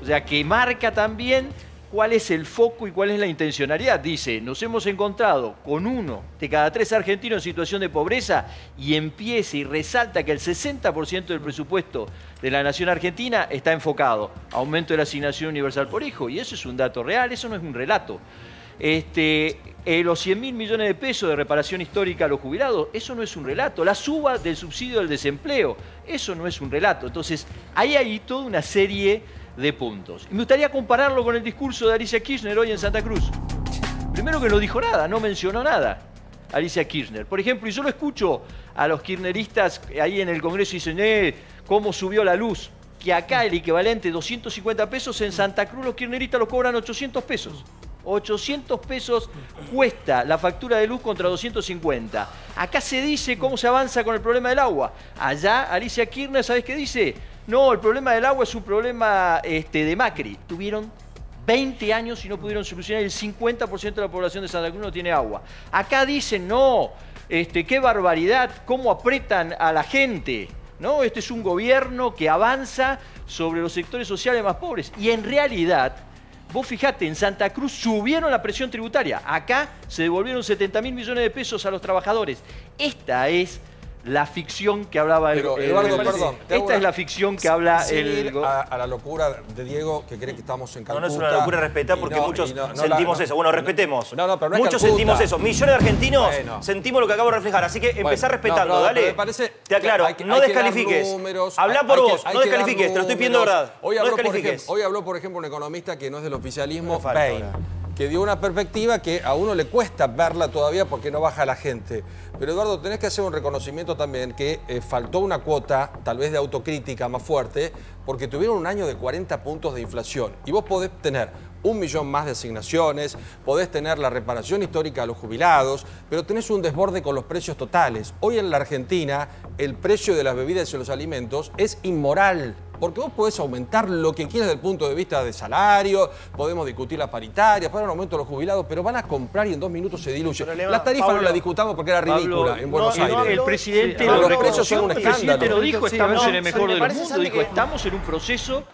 O sea, que marca también cuál es el foco y cuál es la intencionalidad. Dice, nos hemos encontrado con 1 de cada 3 argentinos en situación de pobreza, y empieza y resalta que el 60% del presupuesto de la nación argentina está enfocado a aumento de la asignación universal por hijo, y eso es un dato real, eso no es un relato. Los 100.000 millones de pesos de reparación histórica a los jubilados, eso no es un relato. La suba del subsidio del desempleo, eso no es un relato. Entonces, hay toda una serie de puntos. Y me gustaría compararlo con el discurso de Alicia Kirchner hoy en Santa Cruz. Primero que no dijo nada, no mencionó nada Alicia Kirchner. Por ejemplo, y yo lo escucho a los kirchneristas ahí en el Congreso y dicen, ¿cómo subió la luz? Que acá el equivalente 250 pesos, en Santa Cruz los kirchneristas lo cobran 800 pesos. 800 pesos cuesta la factura de luz contra 250. Acá se dice cómo se avanza con el problema del agua. Allá, Alicia Kirchner, ¿sabes qué dice? No, el problema del agua es un problema de Macri. Tuvieron 20 años y no pudieron solucionar. El 50% de la población de Santa Cruz no tiene agua. Acá dicen, no, qué barbaridad, cómo apretan a la gente. ¿No? Este es un gobierno que avanza sobre los sectores sociales más pobres. Y en realidad, vos fijate, en Santa Cruz subieron la presión tributaria. Acá se devolvieron 70.000 millones de pesos a los trabajadores. Esta es la ficción que hablaba Pero, Eduardo, perdón. Esta es la ficción que habla el... A la locura de Diego, que cree que estamos en Calcuta. No, no es una locura respetar, porque muchos sentimos eso. Bueno, respetemos. No, pero no es muchos sentimos eso. Millones de argentinos sentimos lo que acabo de reflejar. Así que empezá respetando, dale. Te aclaro, no descalifiques. Habla por vos, no descalifiques. Te lo estoy pidiendo verdad. Hoy habló, por ejemplo, un economista que no es del oficialismo, Bain. que dio una perspectiva que a uno le cuesta verla todavía porque no baja la gente. Pero Eduardo, tenés que hacer un reconocimiento también que faltó una cuota, tal vez de autocrítica más fuerte, porque tuvieron un año de 40 puntos de inflación. Y vos podés tener 1 millón más de asignaciones, podés tener la reparación histórica a los jubilados, pero tenés un desborde con los precios totales. Hoy en la Argentina el precio de las bebidas y los alimentos es inmoral. Porque vos podés aumentar lo que quieras desde el punto de vista de salario, podemos discutir las paritarias, para un aumento de los jubilados, pero van a comprar y en 2 minutos se diluye. La tarifa Pablo, no la discutamos porque era ridícula en Buenos Aires. El presidente los precios son un el presidente escándalo. lo dijo, estamos en el mejor de los mundos, Santi, dijo, estamos en un proceso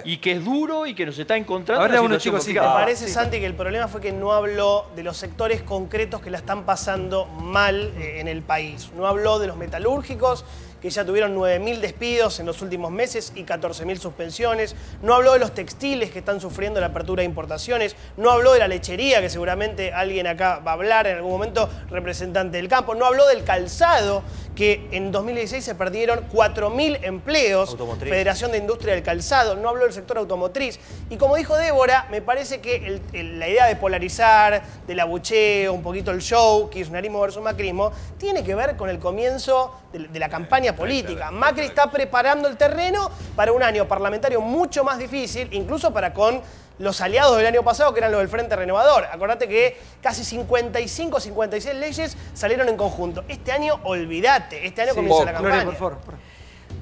y que es duro y que nos está encontrando Ahora una uno, situación chicos, sí, complicada. Me parece, Santi, que el problema fue que no habló de los sectores concretos que la están pasando mal en el país. No habló de los metalúrgicos, que ya tuvieron 9.000 despidos en los últimos meses y 14.000 suspensiones. No habló de los textiles que están sufriendo la apertura de importaciones. No habló de la lechería, que seguramente alguien acá va a hablar en algún momento, representante del campo. No habló del calzado, que en 2016 se perdieron 4.000 empleos. Automotriz. Federación de Industria del Calzado. No habló del sector automotriz. Y como dijo Débora, me parece que la idea de polarizar, del abucheo, un poquito el show, kirchnerismo versus macrismo, tiene que ver con el comienzo de la campaña política. Macri está preparando el terreno para un año parlamentario mucho más difícil, incluso para con los aliados del año pasado, que eran los del Frente Renovador. Acordate que casi 55, 56 leyes salieron en conjunto. Este año, olvídate, este año comienza la campaña. Gloria, por favor.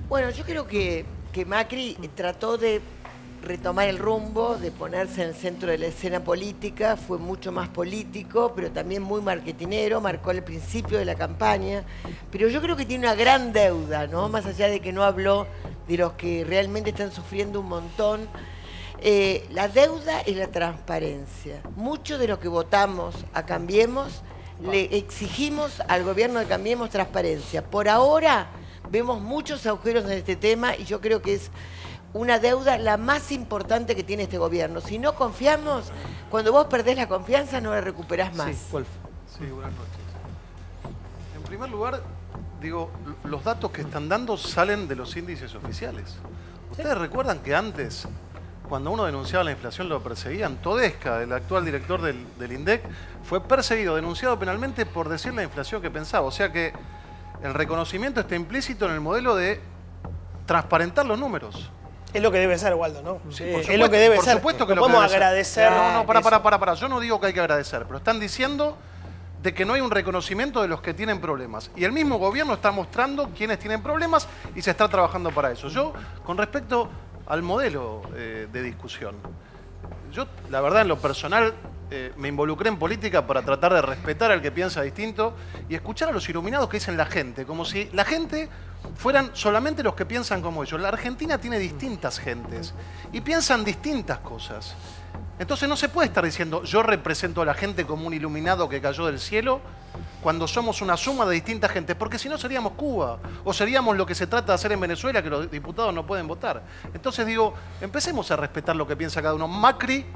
Bueno, yo creo que Macri trató de retomar el rumbo, de ponerse en el centro de la escena política, fue mucho más político, pero también muy marketinero, marcó el principio de la campaña, pero yo creo que tiene una gran deuda, ¿no? Más allá de que no habló de los que realmente están sufriendo un montón. La deuda es la transparencia. Muchos de los que votamos a Cambiemos le exigimos al gobierno de Cambiemos transparencia. Por ahora vemos muchos agujeros en este tema y yo creo que es una deuda la más importante que tiene este gobierno. Si no confiamos, cuando vos perdés la confianza no la recuperás más. Sí, Wolf. Sí, buenas noches. En primer lugar, digo, los datos que están dando salen de los índices oficiales. ¿Ustedes recuerdan que antes, cuando uno denunciaba la inflación, lo perseguían? Todesca, el actual director del INDEC, fue perseguido, denunciado penalmente por decir la inflación que pensaba. O sea que el reconocimiento está implícito en el modelo de transparentar los números. Es lo que debe ser, Waldo, ¿no? Sí, es lo que debe ser. Por supuesto que no lo podemos debe ser. agradecer. No, para. Yo no digo que hay que agradecer, pero están diciendo de que no hay un reconocimiento de los que tienen problemas. Y el mismo gobierno está mostrando quiénes tienen problemas y se está trabajando para eso. Yo, con respecto al modelo de discusión, yo, la verdad, en lo personal, me involucré en política para tratar de respetar al que piensa distinto y escuchar a los iluminados que dicen la gente, como si la gente fueran solamente los que piensan como ellos. La Argentina tiene distintas gentes y piensan distintas cosas. Entonces no se puede estar diciendo yo represento a la gente como un iluminado que cayó del cielo cuando somos una suma de distintas gentes, porque si no seríamos Cuba o seríamos lo que se trata de hacer en Venezuela, que los diputados no pueden votar. Entonces digo, empecemos a respetar lo que piensa cada uno. Macri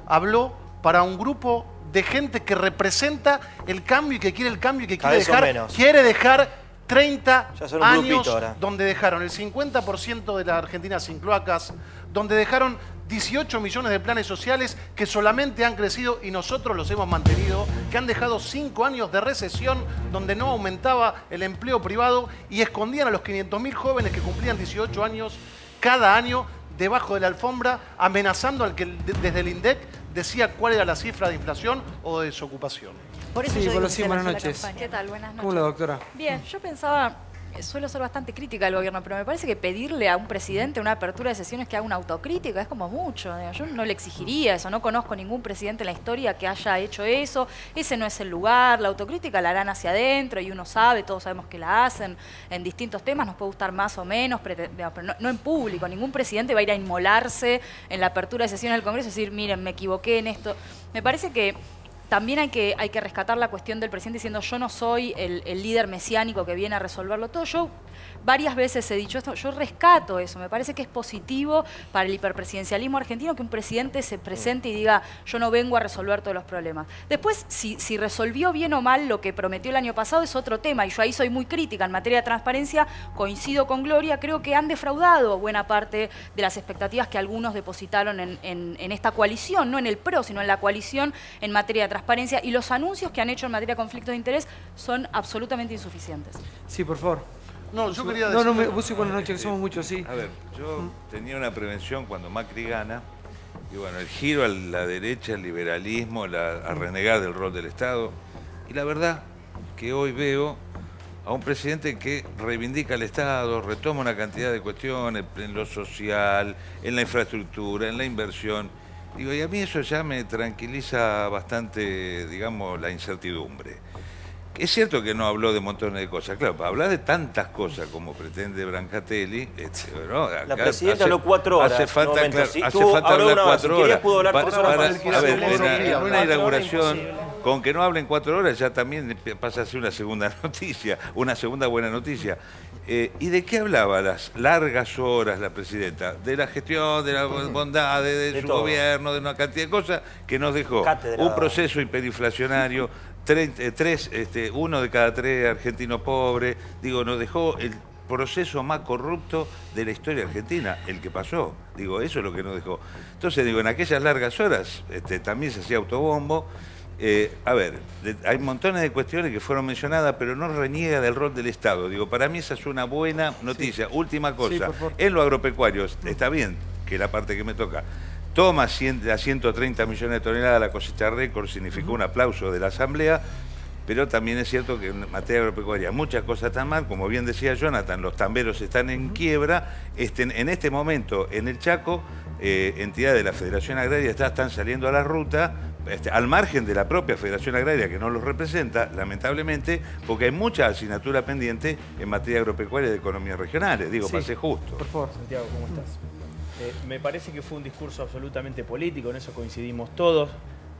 habló para un grupo de gente que representa el cambio y que quiere el cambio y que quiere dejar 30 años donde dejaron el 50% de la Argentina sin cloacas, donde dejaron 18 millones de planes sociales que solamente han crecido y nosotros los hemos mantenido, que han dejado 5 años de recesión donde no aumentaba el empleo privado y escondían a los 500.000 jóvenes que cumplían 18 años cada año debajo de la alfombra, amenazando al que desde el INDEC decía cuál era la cifra de inflación o de desocupación. Por eso buenas noches. ¿Qué tal? Buenas noches. ¿Cómo la doctora? Bien, yo pensaba, suelo ser bastante crítica del gobierno, pero me parece que pedirle a un presidente una apertura de sesiones que haga una autocrítica es como mucho. Yo no le exigiría eso, no conozco ningún presidente en la historia que haya hecho eso, ese no es el lugar, la autocrítica la harán hacia adentro y uno sabe, todos sabemos que la hacen en distintos temas, nos puede gustar más o menos, pero no en público, ningún presidente va a ir a inmolarse en la apertura de sesiones del Congreso y decir, miren, me equivoqué en esto. Me parece que también hay que rescatar la cuestión del presidente diciendo yo no soy el líder mesiánico que viene a resolverlo todo. Yo varias veces he dicho esto, yo rescato eso, me parece que es positivo para el hiperpresidencialismo argentino que un presidente se presente y diga yo no vengo a resolver todos los problemas. Después, si resolvió bien o mal lo que prometió el año pasado es otro tema, y yo ahí soy muy crítica en materia de transparencia, coincido con Gloria, creo que han defraudado buena parte de las expectativas que algunos depositaron en esta coalición, no en el PRO, sino en la coalición en materia de transparencia, y los anuncios que han hecho en materia de conflicto de interés son absolutamente insuficientes. Sí, por favor. No, yo quería decir... No, vos sí, buenas noches, que somos muchos, sí. A ver, yo tenía una prevención cuando Macri gana, y bueno, el giro a la derecha, el liberalismo, a renegar del rol del Estado, y la verdad que hoy veo a un presidente que reivindica al Estado, retoma una cantidad de cuestiones en lo social, en la infraestructura, en la inversión. Digo, y a mí eso ya me tranquiliza bastante, digamos, la incertidumbre. Es cierto que no habló de montones de cosas, claro, para hablar de tantas cosas como pretende Brancatelli, ¿no? Acá la presidenta habló 4 horas. Hace falta, hace falta hablar 4 horas. A ver, en una inauguración, con que no hablen 4 horas ya también pasa a ser una segunda noticia, una segunda buena noticia. ¿Y de qué hablaba las largas horas la presidenta? De la gestión, de la bondad, de su gobierno, de una cantidad de cosas que nos dejó un proceso hiperinflacionario, 1 de cada 3 argentinos pobres, digo, nos dejó el proceso más corrupto de la historia argentina, el que pasó, digo, eso es lo que nos dejó. Entonces, digo, en aquellas largas horas también se hacía autobombo. A ver, hay montones de cuestiones que fueron mencionadas, pero no reniega del rol del Estado. Digo, para mí esa es una buena noticia. Sí. Última cosa, en lo agropecuario, está bien, que es la parte que me toca. Toma a 130 millones de toneladas la cosecha récord, significó un aplauso de la Asamblea, pero también es cierto que en materia agropecuaria muchas cosas están mal, como bien decía Jonathan, los tamberos están en quiebra. En este momento, en el Chaco, entidades de la Federación Agraria están saliendo a la ruta, al margen de la propia Federación Agraria, que no los representa, lamentablemente, porque hay mucha asignatura pendiente en materia agropecuaria y de economías regionales. Digo, para ser justo. Por favor. Santiago, ¿cómo estás? Me parece que fue un discurso absolutamente político, en eso coincidimos todos.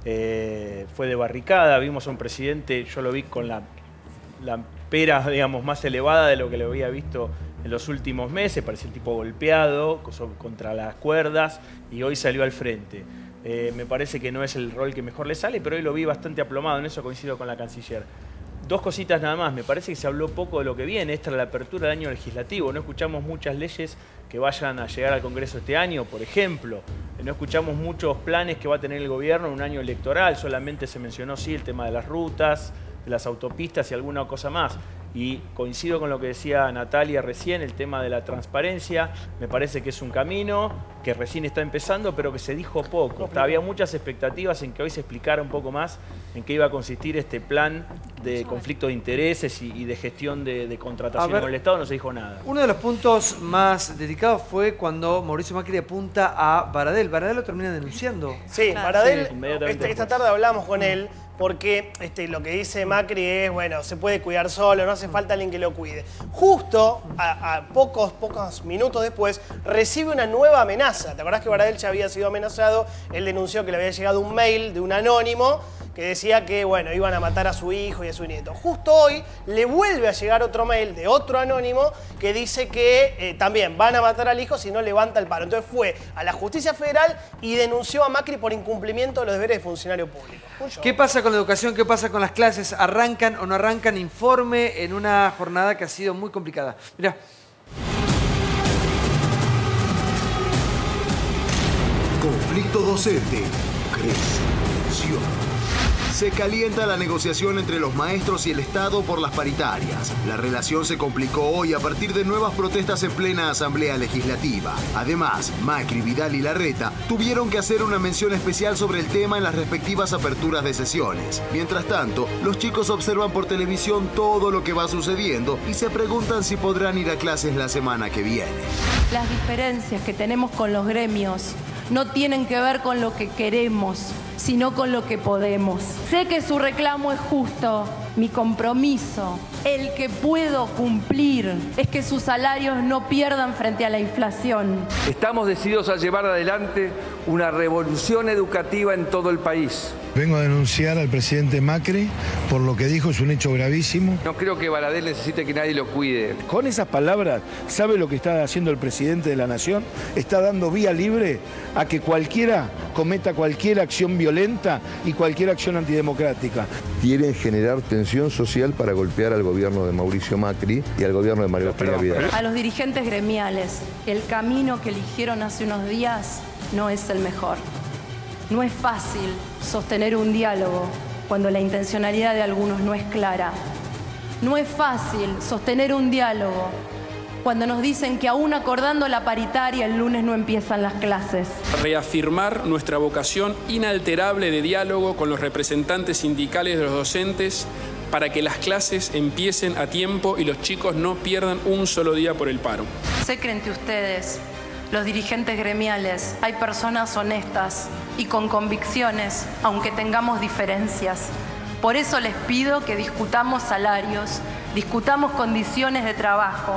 Fue de barricada, vimos a un presidente, yo lo vi con la pera, digamos, más elevada de lo que lo había visto en los últimos meses, parecía un tipo golpeado contra las cuerdas y hoy salió al frente. Me parece que no es el rol que mejor le sale, pero hoy lo vi bastante aplomado, en eso coincido con la canciller. 2 cositas nada más, me parece que se habló poco de lo que viene, esta es la apertura del año legislativo, no escuchamos muchas leyes que vayan a llegar al Congreso este año, por ejemplo, no escuchamos muchos planes que va a tener el gobierno en un año electoral, solamente se mencionó sí el tema de las rutas, de las autopistas y alguna cosa más. Y coincido con lo que decía Natalia recién, el tema de la transparencia, me parece que es un camino que recién está empezando, pero que se dijo poco. Había muchas expectativas en que hoy se explicara un poco más en qué iba a consistir este plan de conflicto de intereses y de gestión de contratación con el Estado, no se dijo nada. Uno de los puntos más dedicados fue cuando Mauricio Macri apunta a Baradel. Baradel lo termina denunciando. Sí, Baradel, esta tarde hablamos con él, porque lo que dice Macri es, bueno, se puede cuidar solo, no hace falta alguien que lo cuide. Justo a pocos minutos después recibe una nueva amenaza. ¿Te acordás que Baradel ya había sido amenazado? Él denunció que le había llegado un mail de un anónimo que decía que, bueno, iban a matar a su hijo y a su nieto. Justo hoy le vuelve a llegar otro mail de otro anónimo que dice que también van a matar al hijo si no levanta el paro. Entonces fue a la Justicia Federal y denunció a Macri por incumplimiento de los deberes de funcionario público. ¿Qué pasa con la educación? ¿Qué pasa con las clases? ¿Arrancan o no arrancan? Informe en una jornada que ha sido muy complicada. Mirá. Conflicto docente. Creación. Se calienta la negociación entre los maestros y el Estado por las paritarias. La relación se complicó hoy a partir de nuevas protestas en plena Asamblea Legislativa. Además, Macri, Vidal y Larreta tuvieron que hacer una mención especial sobre el tema en las respectivas aperturas de sesiones. Mientras tanto, los chicos observan por televisión todo lo que va sucediendo y se preguntan si podrán ir a clases la semana que viene. Las diferencias que tenemos con los gremios no tienen que ver con lo que queremos, sino con lo que podemos. Sé que su reclamo es justo. Mi compromiso El que puedo cumplir es que sus salarios no pierdan frente a la inflación. Estamos decididos a llevar adelante una revolución educativa en todo el país. Vengo a denunciar al presidente Macri por lo que dijo, es un hecho gravísimo. No creo que Baradel necesite que nadie lo cuide. Con esas palabras, ¿sabe lo que está haciendo el presidente de la Nación? Está dando vía libre a que cualquiera cometa cualquier acción violenta y cualquier acción antidemocrática. Quieren generar tensión social para golpear al gobierno de Mauricio Macri y al gobierno de María Eugenia Vidal. A los dirigentes gremiales, el camino que eligieron hace unos días no es el mejor. No es fácil sostener un diálogo cuando la intencionalidad de algunos no es clara. No es fácil sostener un diálogo cuando nos dicen que aún acordando la paritaria el lunes no empiezan las clases. Reafirmar nuestra vocación inalterable de diálogo con los representantes sindicales de los docentes para que las clases empiecen a tiempo y los chicos no pierdan un solo día por el paro. Sé que entre ustedes, los dirigentes gremiales, hay personas honestas y con convicciones, aunque tengamos diferencias. Por eso les pido que discutamos salarios, discutamos condiciones de trabajo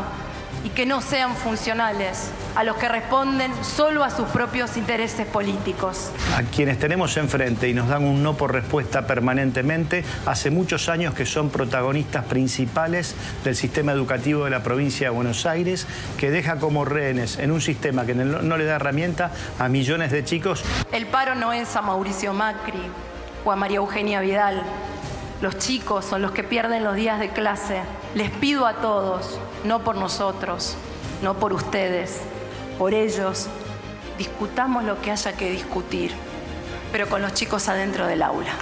y que no sean funcionales a los que responden solo a sus propios intereses políticos. A quienes tenemos enfrente y nos dan un no por respuesta permanentemente, hace muchos años que son protagonistas principales del sistema educativo de la provincia de Buenos Aires, que deja como rehenes en un sistema que no le da herramienta a millones de chicos. El paro no es a Mauricio Macri o a María Eugenia Vidal. Los chicos son los que pierden los días de clase. Les pido a todos, no por nosotros, no por ustedes, por ellos, discutamos lo que haya que discutir, pero con los chicos adentro del aula.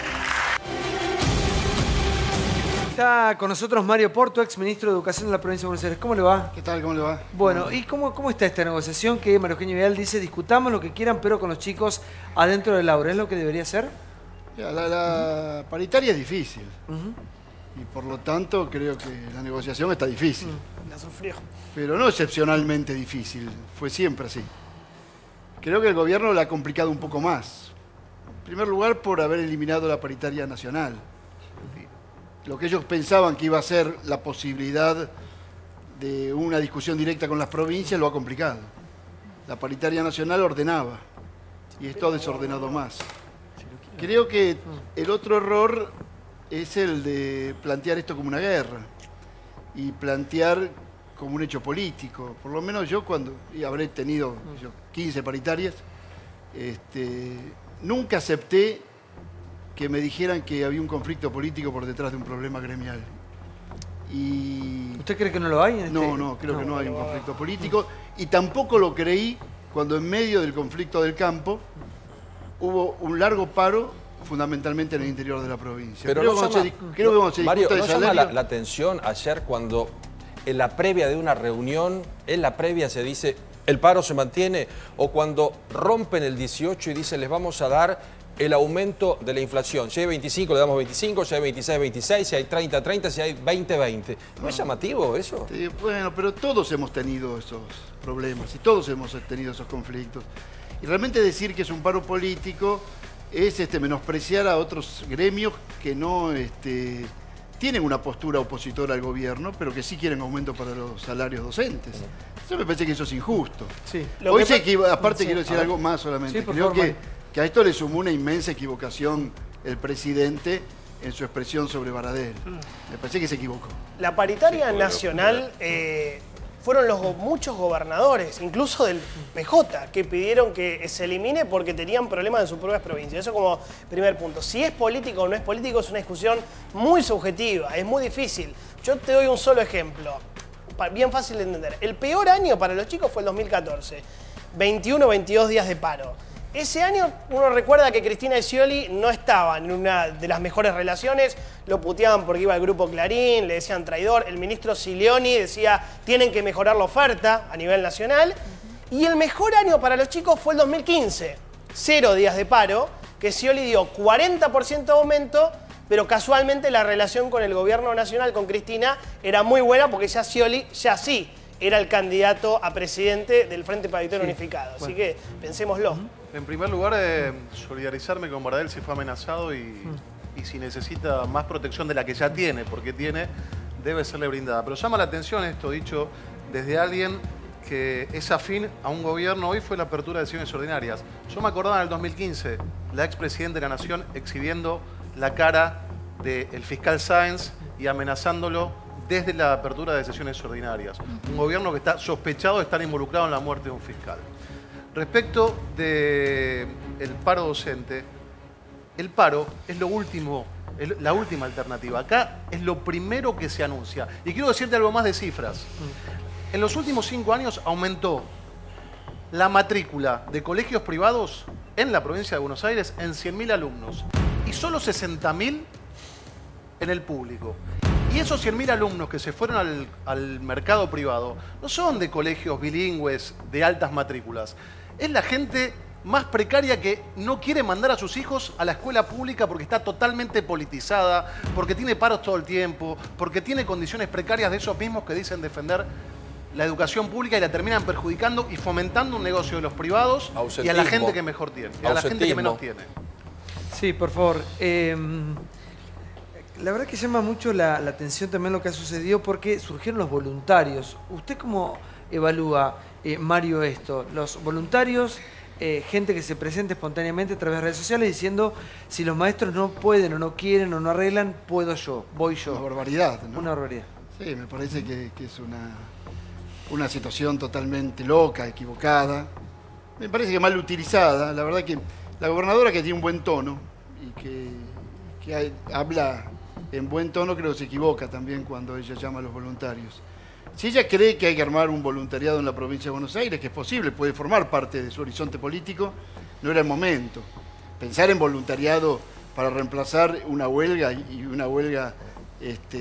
Está con nosotros Mario Porto, ex ministro de Educación de la provincia de Buenos Aires. ¿Cómo le va? ¿Qué tal? ¿Cómo le va? Bueno, ¿y cómo está esta negociación que María Eugenia Vidal dice discutamos lo que quieran, pero con los chicos adentro del aula? ¿Es lo que debería ser? La paritaria es difícil. Y por lo tanto creo que la negociación está difícil. La sufrió. Pero no excepcionalmente difícil, fue siempre así. Creo que el gobierno la ha complicado un poco más. En primer lugar, por haber eliminado la paritaria nacional. Lo que ellos pensaban que iba a ser la posibilidad de una discusión directa con las provincias lo ha complicado. La paritaria nacional ordenaba y esto ha desordenado más. Creo que el otro error es el de plantear esto como una guerra y plantear como un hecho político. Por lo menos yo habré tenido 15 paritarias, nunca acepté que me dijeran que había un conflicto político por detrás de un problema gremial. Y ¿usted cree que no lo hay? No, creo que no hay un conflicto político y tampoco lo creí cuando en medio del conflicto del campo hubo un largo paro, fundamentalmente en el interior de la provincia. Pero Mario, ¿no llama la atención ayer cuando en la previa de una reunión, en la previa se dice el paro se mantiene, o cuando rompen el 18 y dicen les vamos a dar el aumento de la inflación? Si hay 25, le damos 25, si hay 26, 26, si hay 30, 30, si hay 20, 20. ¿No es llamativo eso? Sí, bueno, pero todos hemos tenido esos problemas y todos hemos tenido esos conflictos. Y realmente decir que es un paro político es menospreciar a otros gremios que no tienen una postura opositora al gobierno, pero que sí quieren aumento para los salarios docentes. Eso me parece que eso es injusto. Sí. Hoy aparte quiero decir algo más solamente. Sí, creo que a esto le sumó una inmensa equivocación el presidente en su expresión sobre Baradel. Me parece que se equivocó. La paritaria nacional fueron muchos gobernadores, incluso del PJ, que pidieron que se elimine porque tenían problemas en sus propias provincias. Eso como primer punto. Si es político o no es político es una discusión muy subjetiva, es muy difícil. Yo te doy un solo ejemplo, bien fácil de entender. El peor año para los chicos fue el 2014, 21 o 22 días de paro. Ese año uno recuerda que Cristina y Scioli no estaban en una de las mejores relaciones, lo puteaban porque iba al grupo Clarín, le decían traidor, el ministro Silioni decía tienen que mejorar la oferta a nivel nacional, y el mejor año para los chicos fue el 2015, 0 días de paro, que Scioli dio 40% de aumento, pero casualmente la relación con el gobierno nacional, con Cristina, era muy buena porque ya Scioli, ya sí, era el candidato a presidente del Frente para Victoria Unificado. Así que pensémoslo. En primer lugar, solidarizarme con Baradel si fue amenazado y si necesita más protección de la que ya tiene, porque tiene debe serle brindada. Pero llama la atención esto dicho desde alguien que es afín a un gobierno. Hoy fue la apertura de sesiones ordinarias. Yo me acordaba en el 2015, la expresidenta de la Nación exhibiendo la cara del fiscal Sáenz y amenazándolo desde la apertura de sesiones ordinarias. Un gobierno que está sospechado de estar involucrado en la muerte de un fiscal. Respecto del paro docente, el paro es lo último, la última alternativa. Acá es lo primero que se anuncia. Y quiero decirte algo más de cifras. En los últimos 5 años aumentó la matrícula de colegios privados en la provincia de Buenos Aires en 100.000 alumnos y solo 60.000 en el público. Y esos 100.000 alumnos que se fueron al mercado privado no son de colegios bilingües de altas matrículas. Es la gente más precaria que no quiere mandar a sus hijos a la escuela pública porque está totalmente politizada, porque tiene paros todo el tiempo, porque tiene condiciones precarias de esos mismos que dicen defender la educación pública y la terminan perjudicando y fomentando un negocio de los privados y a la gente que mejor tiene, y a la gente que menos tiene. Sí, por favor. La verdad que llama mucho la atención también lo que ha sucedido porque surgieron los voluntarios. ¿Usted cómo evalúa, Mario, esto? Los voluntarios, gente que se presenta espontáneamente a través de redes sociales diciendo si los maestros no pueden o no quieren o no arreglan, puedo yo, voy yo. Una barbaridad, ¿no? Una barbaridad. Sí, me parece que es una situación totalmente loca, equivocada. Me parece que mal utilizada. La verdad que la gobernadora, que tiene un buen tono y que habla en buen tono, creo que se equivoca también cuando ella llama a los voluntarios. Si ella cree que hay que armar un voluntariado en la provincia de Buenos Aires, que es posible, puede formar parte de su horizonte político, no era el momento. Pensar en voluntariado para reemplazar una huelga y una huelga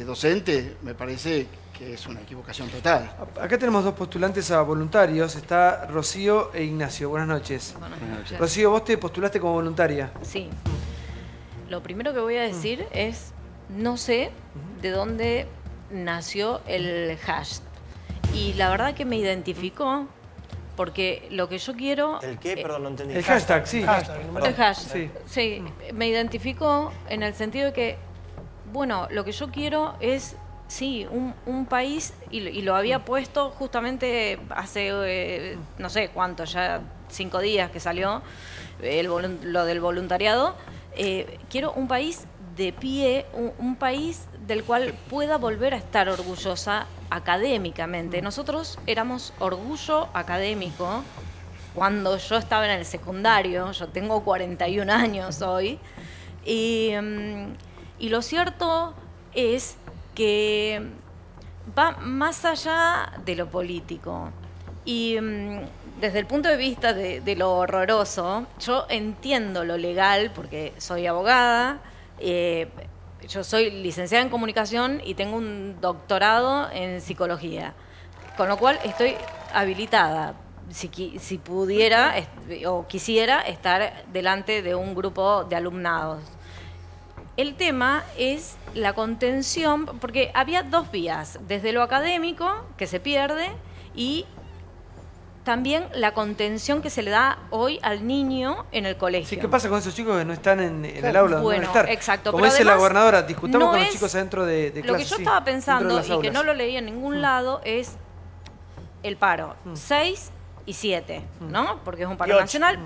docente, me parece que es una equivocación total. Acá tenemos dos postulantes a voluntarios, está Rocío e Ignacio. Buenas noches. Buenas noches. Rocío, vos te postulaste como voluntaria. Sí. Lo primero que voy a decir es, no sé de dónde nació el hashtag. Y la verdad que me identificó, porque lo que yo quiero... ¿El qué? Perdón, no entendí. El hashtag, sí. El hashtag, sí. Me identificó en el sentido de que, bueno, lo que yo quiero es... Sí, un país, y lo había puesto justamente hace, no sé cuánto, ya 5 días que salió lo del voluntariado. Quiero un país de pie, un país del cual pueda volver a estar orgullosa académicamente. Nosotros éramos orgullo académico cuando yo estaba en el secundario, yo tengo 41 años hoy, y lo cierto es que va más allá de lo político. Y desde el punto de vista de lo horroroso, yo entiendo lo legal porque soy abogada, yo soy licenciada en comunicación y tengo un doctorado en psicología, con lo cual estoy habilitada, si pudiera o quisiera estar delante de un grupo de alumnados. El tema es la contención, porque había dos vías, desde lo académico, que se pierde, y también la contención que se le da hoy al niño en el colegio. Sí, ¿qué pasa con esos chicos que no están en el aula? Bueno, donde estar? exacto. Como pero dice la además, gobernadora, discutamos no con los chicos adentro de clase. Lo que yo estaba pensando, y que aulas. no lo leí en ningún lado, es el paro. 6 y 7, ¿no? Porque es un paro nacional.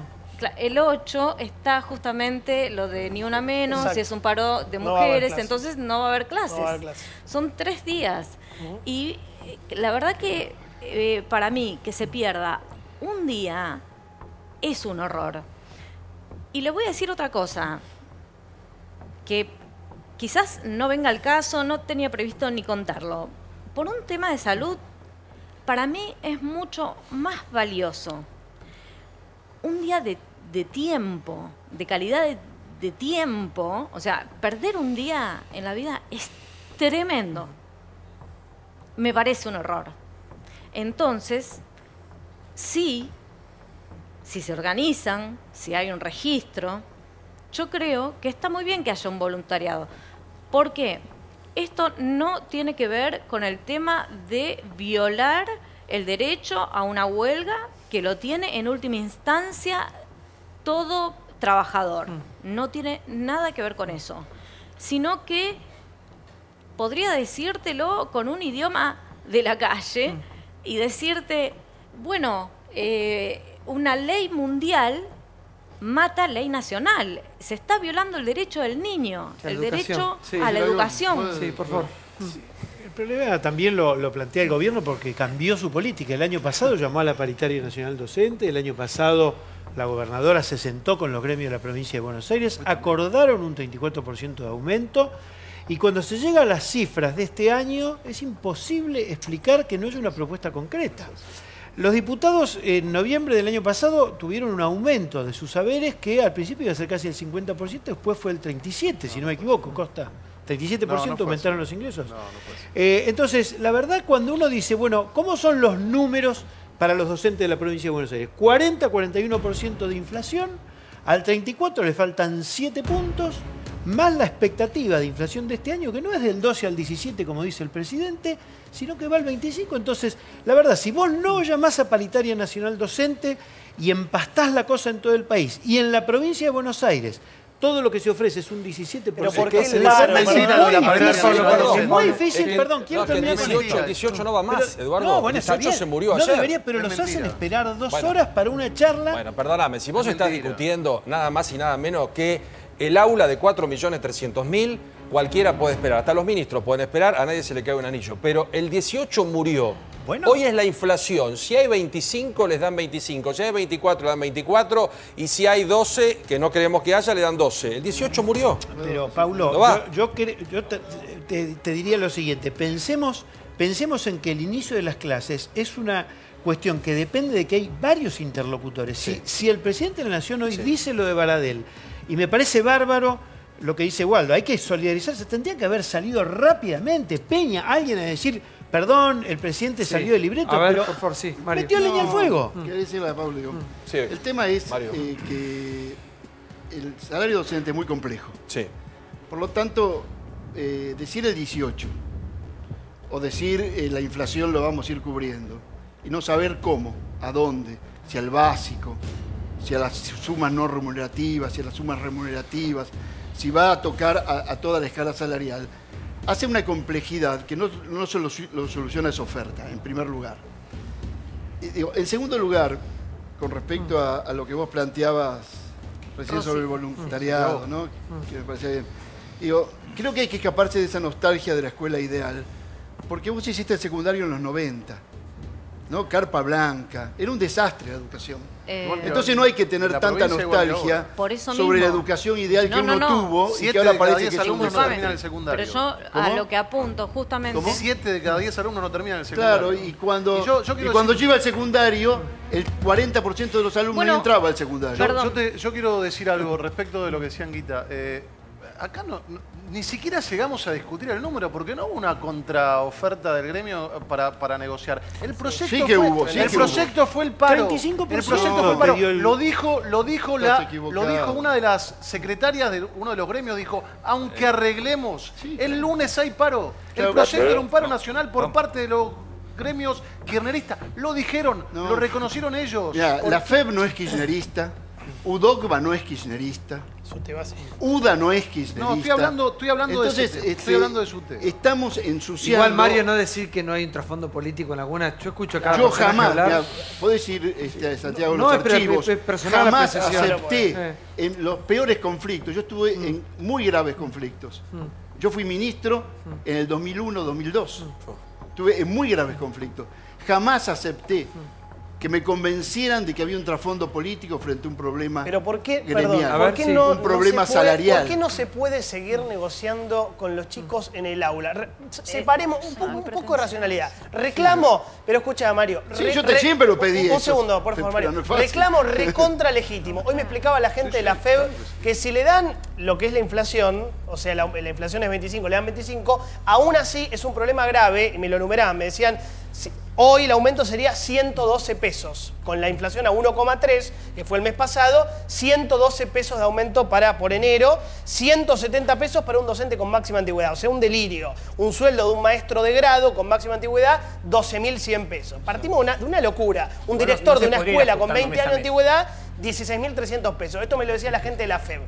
El 8 está justamente lo de ni una menos, Exacto. si es un paro de No va a haber mujeres, clases. entonces no va a haber clases. No va a haber clases. Son 3 días. Y la verdad que para mí que se pierda un día es un horror. Y le voy a decir otra cosa, que quizás no venga al caso, no tenía previsto ni contarlo. Por un tema de salud, para mí es mucho más valioso un día de tiempo, de calidad de tiempo. O sea, perder un día en la vida es tremendo. Me parece un horror. Entonces, sí, si se organizan, si hay un registro, yo creo que está muy bien que haya un voluntariado. ¿Por qué? Esto no tiene que ver con el tema de violar el derecho a una huelga que lo tiene en última instancia todo trabajador. No tiene nada que ver con eso. Sino que podría decírtelo con un idioma de la calle y decirte, bueno, una ley mundial mata ley nacional. Se está violando el derecho del niño, el derecho a la educación. Sí, por favor. Sí. El problema también lo plantea el gobierno porque cambió su política. El año pasado llamó a la paritaria nacional docente, el año pasado la gobernadora se sentó con los gremios de la provincia de Buenos Aires, acordaron un 34% de aumento y cuando se llega a las cifras de este año es imposible explicar que no haya una propuesta concreta. Los diputados en noviembre del año pasado tuvieron un aumento de sus saberes que al principio iba a ser casi el 50%, después fue el 37%, si no me equivoco, Costa. 37% aumentaron los ingresos. Entonces, la verdad, cuando uno dice, bueno, ¿cómo son los números para los docentes de la provincia de Buenos Aires? 40-41% de inflación, al 34 le faltan 7 puntos, más la expectativa de inflación de este año, que no es del 12 al 17, como dice el presidente, sino que va al 25. Entonces, la verdad, si vos no llamás a paritaria nacional docente y empastás la cosa en todo el país, y en la provincia de Buenos Aires, todo lo que se ofrece es un 17%. Pero porque es muy difícil, perdón, quiero terminar con el 18 no va más, Eduardo. No, bueno, el 18 se murió no ayer. Debería, pero los hacen esperar 2 horas para una charla. Bueno, perdóname, si vos estás discutiendo nada más y nada menos que el aula de 4.300.000, cualquiera puede esperar. Hasta los ministros pueden esperar, a nadie se le cae un anillo. Pero el 18 murió. Bueno. Hoy es la inflación. Si hay 25, les dan 25. Si hay 24, le dan 24. Y si hay 12, que no queremos que haya, le dan 12. El 18 murió. Pero, Paulo, yo te diría lo siguiente. Pensemos en que el inicio de las clases es una cuestión que depende de que hay varios interlocutores. Sí. Si el presidente de la Nación hoy dice lo de Baradel, y me parece bárbaro lo que dice Waldo, hay que solidarizarse. Tendría que haber salido rápidamente Peña, alguien a decir... Perdón, el presidente salió del libreto, a ver, pero por favor, Mario. metió leña al fuego. Quiero decirle a Pablo, el tema es que el salario docente es muy complejo. Sí. Por lo tanto, decir el 18 o decir la inflación lo vamos a ir cubriendo y no saber cómo, a dónde, si al básico, si a las sumas no remunerativas, si a las sumas remunerativas, si va a tocar a toda la escala salarial, hace una complejidad que no solo lo soluciona esa oferta, en primer lugar. En segundo lugar, con respecto a lo que vos planteabas recién sobre el voluntariado, ¿no? Que me parecía bien. Creo que hay que escaparse de esa nostalgia de la escuela ideal, porque vos hiciste el secundario en los 90, ¿no? Carpa blanca. Era un desastre la educación. Entonces no hay que tener tanta nostalgia sobre la educación ideal que uno tuvo y que ahora parece que es un desastre. No terminan el secundario. Pero yo a lo que apunto, justamente... 7 de cada 10 alumnos no terminan el secundario. Claro, y cuando yo iba al secundario, el 40% de los alumnos no entraba al secundario. Yo quiero decir algo respecto de lo que decía Anguita. Acá ni siquiera llegamos a discutir el número porque no hubo una contraoferta del gremio para negociar. El proyecto fue el paro. 35%. El proyecto fue el paro. Lo dijo una de las secretarias de uno de los gremios, dijo, aunque arreglemos, el lunes hay paro. El proyecto era un paro nacional por parte de los gremios kirchneristas. Lo dijeron, lo reconocieron ellos. Mirá, la FEB no es kirchnerista. UDOCBA no es kirchnerista. UDA no es kirchnerista. No, estoy hablando de SUTE. Estamos ensuciando... Igual, Mario, no decir que no hay un trasfondo político en alguna... Yo escucho acá... Yo jamás, podés ir Santiago, los archivos, jamás acepté en los peores conflictos. Yo estuve en muy graves conflictos. Yo fui ministro en el 2001-2002. Estuve en muy graves conflictos. Jamás acepté que me convencieran de que había un trasfondo político frente a un problema gremial. ¿Por qué no, un problema salarial? ¿Por qué no se puede seguir negociando con los chicos en el aula? Separemos un poco de racionalidad. Reclamo, pero escucha, Mario. Yo siempre lo pedí. Un segundo, por favor, Mario. Reclamo recontra legítimo. Hoy me explicaba la gente de la FEB que si le dan lo que es la inflación, o sea, la inflación es 25, le dan 25, aún así es un problema grave, y me lo enumeraban, me decían... Hoy el aumento sería 112 pesos, con la inflación a 1,3, que fue el mes pasado, 112 pesos de aumento por enero, 170 pesos para un docente con máxima antigüedad, o sea, un delirio. Un sueldo de un maestro de grado con máxima antigüedad, 12.100 pesos. Partimos de una locura. Un director de una escuela con 20 años de antigüedad, 16.300 pesos. Esto me lo decía la gente de la FEB.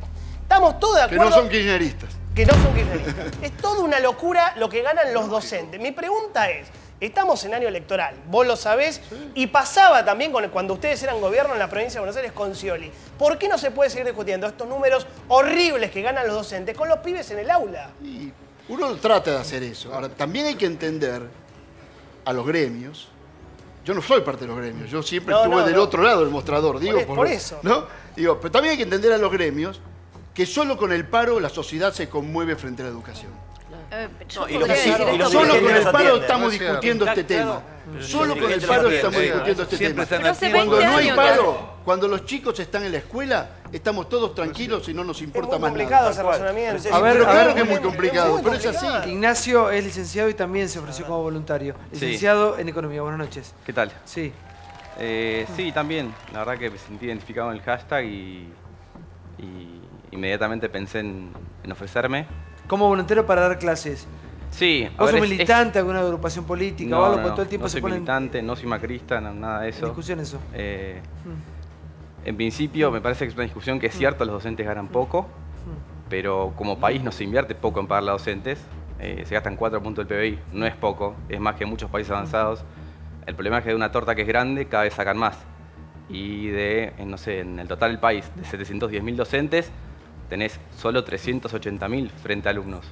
Estamos todos de acuerdo. Que no son kirchneristas. Que no son kirchneristas. Es toda una locura lo que ganan los docentes. Mi pregunta es, estamos en año electoral, vos lo sabés, y pasaba también cuando ustedes eran gobierno en la provincia de Buenos Aires con Scioli. ¿Por qué no se puede seguir discutiendo estos números horribles que ganan los docentes con los pibes en el aula? Y uno trata de hacer eso. Ahora, también hay que entender a los gremios. Yo no soy parte de los gremios, yo siempre estuve del otro lado del mostrador. Digo, por eso. ¿no? Digo, pero también hay que entender a los gremios que solo con el paro la sociedad se conmueve frente a la educación. Solo con el paro estamos discutiendo este tema. Solo con el paro estamos discutiendo este tema. Cuando no hay paro, cuando los chicos están en la escuela, estamos todos tranquilos y no nos importa más nada. Es complicado ese razonamiento. A ver, claro que es muy complicado, pero es así. Ignacio es licenciado y también se ofreció como voluntario. Licenciado en Economía. Buenas noches. ¿Qué tal? Sí. Sí, también. La verdad que me sentí identificado en el hashtag y inmediatamente pensé en ofrecerme. ¿Como voluntario para dar clases? Sí. ¿Vos sos militante de alguna agrupación política o algo? Porque todo el tiempo no se soy ponen... militante, no soy macrista, nada de eso. ¿Discusión eso? En principio me parece que es una discusión que es cierto, los docentes ganan poco, pero como país no se invierte poco en pagar a docentes. Se gastan 4 puntos del PBI, no es poco, es más que en muchos países avanzados. El problema es que de una torta que es grande, cada vez sacan más. Y no sé, en el total del país, de 710.000 docentes, tenés solo 380.000 frente a alumnos.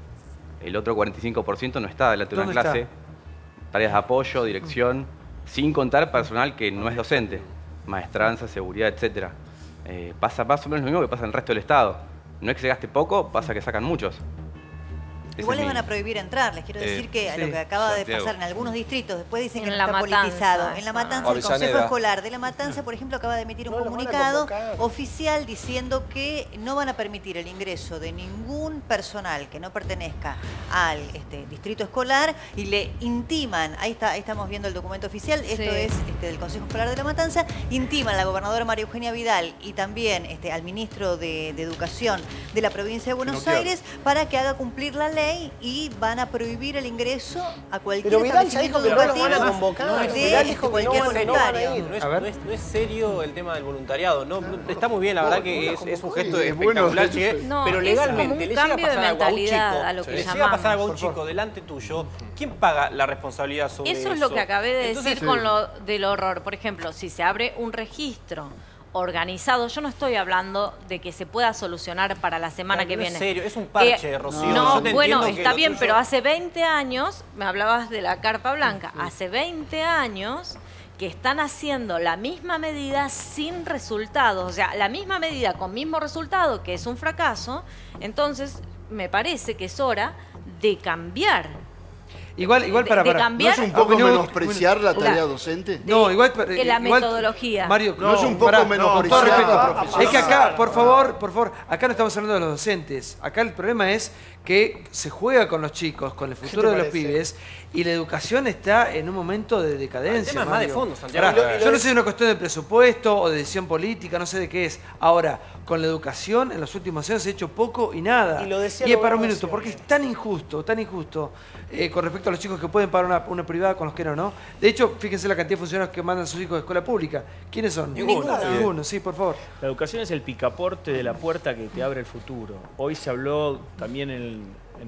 El otro 45% no está delante de una clase. Tareas de apoyo, dirección, sin contar personal que no es docente. Maestranza, seguridad, etc. Pasa más o menos lo mismo que pasa en el resto del Estado. No es que se gaste poco, pasa que sacan muchos. Igual les van a prohibir entrar. Les quiero decir que lo que acaba de pasar en algunos distritos, después dicen que no está politizado. En La Matanza, el Consejo Escolar de La Matanza, por ejemplo, acaba de emitir un comunicado oficial diciendo que no van a permitir el ingreso de ningún personal que no pertenezca al distrito escolar y le intiman, ahí estamos viendo el documento oficial, esto es del Consejo Escolar de La Matanza, intiman a la gobernadora María Eugenia Vidal y también al ministro de Educación de la provincia de Buenos Aires para que haga cumplir la ley y van a prohibir el ingreso a cualquier establecimiento educativo cualquier voluntario. No es serio el tema del voluntariado. No, está muy bien, la verdad que es un gesto espectacular, pero legalmente le llega a pasar algo a un chico. Le llega a pasar algo a un chico delante tuyo. ¿Quién paga la responsabilidad sobre eso? Eso es lo que acabé de decir con lo del horror. Por ejemplo, si se abre un registro organizado, yo no estoy hablando de que se pueda solucionar para la semana que viene. Es serio, es un parche, Rocío. No, bueno, está bien, pero hace 20 años, me hablabas de la carpa blanca, hace 20 años que están haciendo la misma medida sin resultados, o sea, la misma medida con mismo resultado, que es un fracaso. Entonces, me parece que es hora de cambiar. Igual para. ¿No es un poco menospreciar la tarea docente? No, igual. La metodología. Mario, no es un poco menospreciar la profesión. Es que acá, por favor, acá no estamos hablando de los docentes. Acá el problema es que se juega con los chicos, con el futuro de los pibes, y la educación está en un momento de decadencia. El tema es más de fondo, Santiago. Ahora, yo no sé si es una cuestión de presupuesto o de decisión política, no sé de qué es. Ahora, con la educación en los últimos años se ha hecho poco y nada. Y es para un minuto, porque es tan injusto con respecto a los chicos que pueden pagar una privada con los que no. De hecho, fíjense la cantidad de funcionarios que mandan a sus hijos de escuela pública. ¿Quiénes son? Ninguno, sí, por favor. La educación es el picaporte de la puerta que te abre el futuro. Hoy se habló también en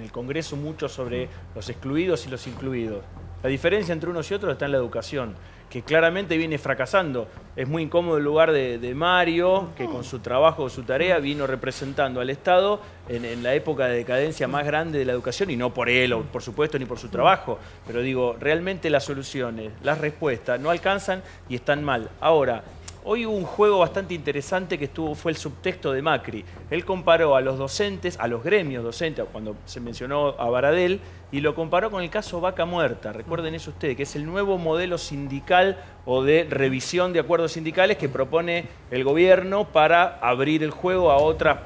el Congreso mucho sobre los excluidos y los incluidos. La diferencia entre unos y otros está en la educación, que claramente viene fracasando. Es muy incómodo el lugar de Mario, que con su trabajo, su tarea, vino representando al Estado en la época de decadencia más grande de la educación, y no por él, o por supuesto, ni por su trabajo. Pero digo, realmente las soluciones, las respuestas no alcanzan y están mal. Ahora, hoy hubo un juego bastante interesante que fue el subtexto de Macri. Él comparó a los docentes, a los gremios docentes, cuando se mencionó a Baradel, y lo comparó con el caso Vaca Muerta. Recuerden eso ustedes, que es el nuevo modelo sindical o de revisión de acuerdos sindicales que propone el gobierno para abrir el juego a otras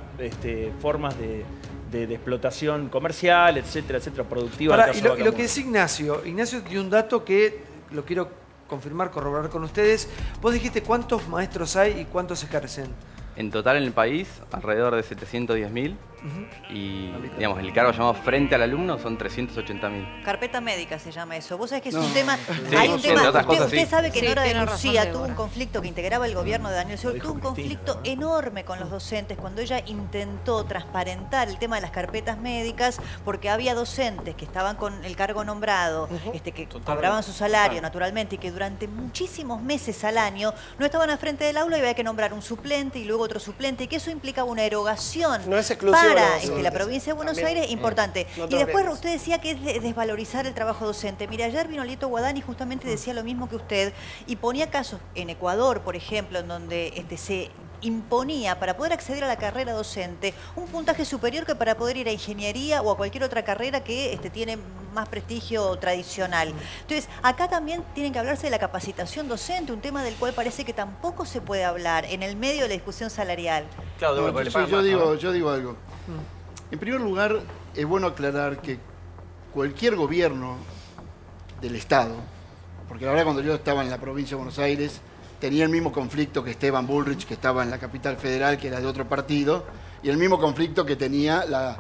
formas de explotación comercial, etcétera, productiva. Y lo que es Ignacio dio un dato que lo quiero confirmar, corroborar con ustedes. Vos dijiste cuántos maestros hay y cuántos ejercen. En total en el país, alrededor de 710.000. Y, digamos, el cargo llamado frente al alumno son 380.000. Carpeta médica se llama eso. Vos sabés que es un tema... hay un tema. Usted sabe que Nora de Lucía tuvo un conflicto que integraba el gobierno de Daniel Scioli. Tuvo un conflicto enorme con los docentes cuando ella intentó transparentar el tema de las carpetas médicas, porque había docentes que estaban con el cargo nombrado, que cobraban su salario naturalmente, y que durante muchísimos meses al año no estaban al frente del aula y había que nombrar un suplente y luego otro suplente, y que eso implicaba una erogación. No es exclusivo para la provincia de Buenos Aires, importante. Y después usted decía que es desvalorizar el trabajo docente. Mira, ayer vino Lieto Guadani y justamente decía lo mismo que usted, y ponía casos en Ecuador, por ejemplo, en donde se imponía para poder acceder a la carrera docente un puntaje superior que para poder ir a ingeniería o a cualquier otra carrera que tiene más prestigio tradicional. Entonces, acá también tienen que hablarse de la capacitación docente, un tema del cual parece que tampoco se puede hablar en el medio de la discusión salarial. Claro, yo digo algo. En primer lugar, es bueno aclarar que cualquier gobierno del Estado, porque la verdad cuando yo estaba en la provincia de Buenos Aires, tenía el mismo conflicto que Esteban Bullrich, que estaba en la capital federal, que era de otro partido, y el mismo conflicto que tenía la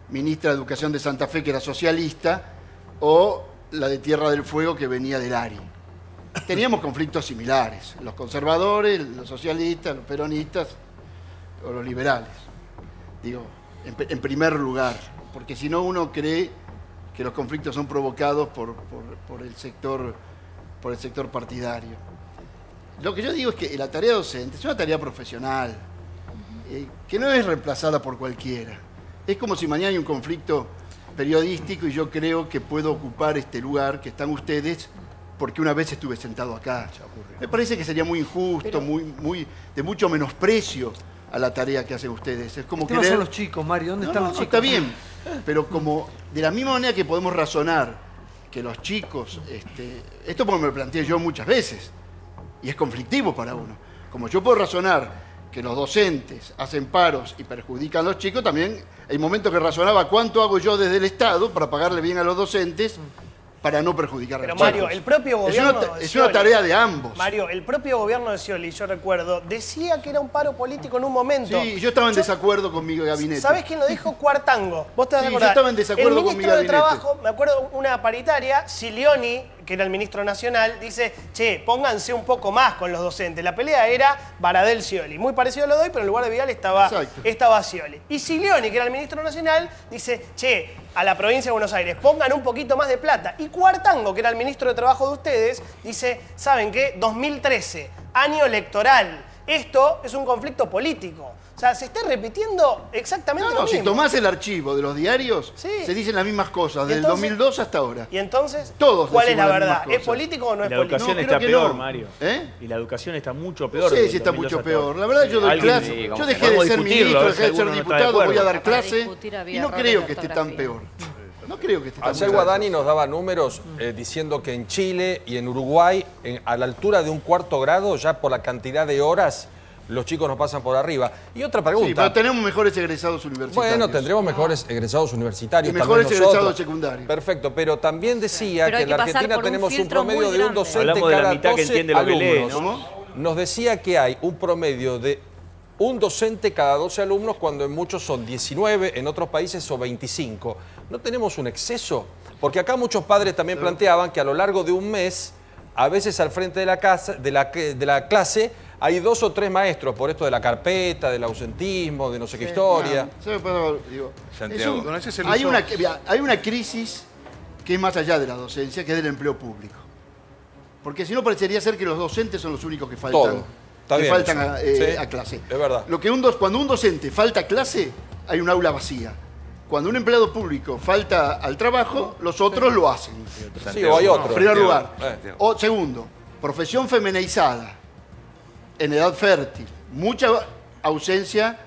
ministra de Educación de Santa Fe, que era socialista, o la de Tierra del Fuego, que venía del ARI. Teníamos conflictos similares, los conservadores, los socialistas, los peronistas o los liberales. Digo, en primer lugar, porque si no uno cree que los conflictos son provocados por el sector partidario. Lo que yo digo es que la tarea docente es una tarea profesional, que no es reemplazada por cualquiera. Es como si mañana hay un conflicto periodístico y yo creo que puedo ocupar este lugar que están ustedes porque una vez estuve sentado acá. Me parece que sería muy injusto, de mucho menosprecio a la tarea que hacen ustedes. Es como son los chicos, Mario. ¿Dónde están los chicos? Está bien, pero como de la misma manera que podemos razonar que los chicos, esto porque me lo planteé yo muchas veces, y es conflictivo para uno. Como yo puedo razonar que los docentes hacen paros y perjudican a los chicos, también hay momentos que razonaba cuánto hago yo desde el Estado para pagarle bien a los docentes para no perjudicar a los chicos. Pero Mario, el propio gobierno es una tarea de ambos. Mario, el propio gobierno de Scioli, yo recuerdo, decía que era un paro político en un momento. Sí, yo estaba en desacuerdo con mi gabinete. ¿Sabés quién lo dijo? Cuartango. ¿Vos te vas a acordar? Yo estaba en desacuerdo con mi gabinete. El ministro de Trabajo, me acuerdo, una paritaria, Silioni, que era el ministro nacional, dice, che, pónganse un poco más con los docentes. La pelea era Baradel-Scioli. Muy parecido a lo de hoy, pero en lugar de Vidal estaba Scioli. Y Silioni, que era el ministro nacional, dice, che, a la provincia de Buenos Aires, pongan un poquito más de plata. Y Cuartango, que era el ministro de Trabajo de ustedes, dice, ¿saben qué? 2013, año electoral. Esto es un conflicto político. O sea, se está repitiendo exactamente lo mismo. Si tomás el archivo de los diarios, se dicen las mismas cosas, del 2002 hasta ahora. Y entonces, todos ¿cuál es la verdad? ¿Es político o no es político? La educación está peor, Mario. Y la educación está mucho peor. No sé si está mucho peor. La verdad, yo doy clase. Yo dejé de ser ministro, dejé de ser diputado, voy a dar clase. Y no creo que esté tan peor. No creo que esté tan peor. Ayer Guadani nos daba números diciendo que en Chile y en Uruguay, a la altura de un 4º grado, ya por la cantidad de horas, los chicos nos pasan por arriba. Y otra pregunta. Sí, pero tenemos mejores egresados universitarios. Bueno, tendremos mejores egresados universitarios. Y mejores egresados secundarios. Perfecto, pero también decía que en la Argentina tenemos un promedio de un docente Hablamos de la cada mitad 12 que entiende lo que lee, alumnos. ¿no? Nos decía que hay un promedio de un docente cada 12 alumnos, cuando en muchos son 19, en otros países son 25. ¿No tenemos un exceso? Porque acá muchos padres también planteaban que a lo largo de un mes, a veces al frente de la clase, hay 2 o 3 maestros por esto de la carpeta, del ausentismo, de no sé qué historia. Hay una crisis que es más allá de la docencia, que es del empleo público. Porque si no parecería ser que los docentes son los únicos que faltan, a clase. Es verdad. Cuando un docente falta a clase, hay un aula vacía. Cuando un empleado público falta al trabajo, los otros lo hacen. Sí, o hay otro. En primer lugar. Segundo, profesión feminizada, en edad fértil, mucha ausencia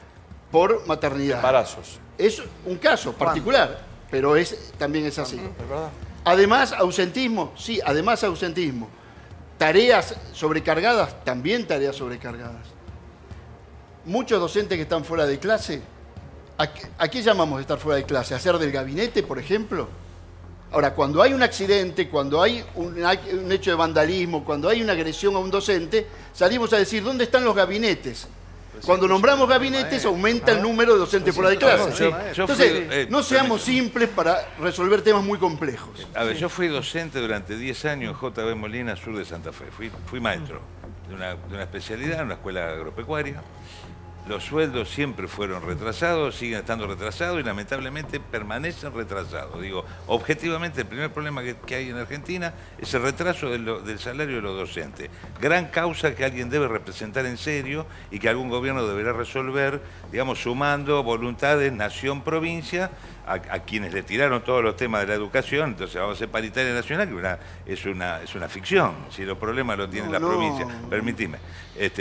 por maternidad. Embarazos. Es un caso particular, pero también es así. Es verdad. Además, ausentismo, sí, además ausentismo. Tareas sobrecargadas, también tareas sobrecargadas. Muchos docentes que están fuera de clase, ¿a qué llamamos estar fuera de clase? ¿Hacer del gabinete, por ejemplo? Ahora, cuando hay un accidente, cuando hay un hecho de vandalismo, cuando hay una agresión a un docente, salimos a decir, ¿dónde están los gabinetes? Cuando nombramos gabinetes aumenta el número de docentes por de clase. Entonces, no seamos simples para resolver temas muy complejos. A ver, yo fui docente durante 10 años en JB Molina, sur de Santa Fe. Fui maestro de una especialidad en una escuela agropecuaria. Los sueldos siempre fueron retrasados, siguen estando retrasados y lamentablemente permanecen retrasados. Digo, objetivamente el primer problema que hay en Argentina es el retraso del salario de los docentes. Gran causa que alguien debe representar en serio y que algún gobierno deberá resolver, digamos, sumando voluntades nación-provincia a quienes le tiraron todos los temas de la educación. Entonces vamos a hacer paritaria nacional, que es una ficción. Si los problemas los tiene la provincia, permitime.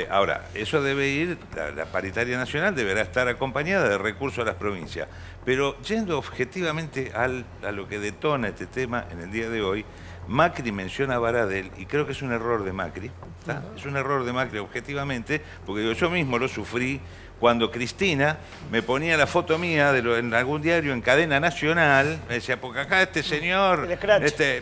Ahora, eso debe ir, la paritaria nacional deberá estar acompañada de recursos a las provincias. Pero yendo objetivamente a lo que detona este tema en el día de hoy, Macri menciona a Baradel y creo que es un error de Macri. ¿Está? Es un error de Macri objetivamente, porque yo mismo lo sufrí cuando Cristina me ponía la foto mía en algún diario en cadena nacional, me decía, porque acá este señor,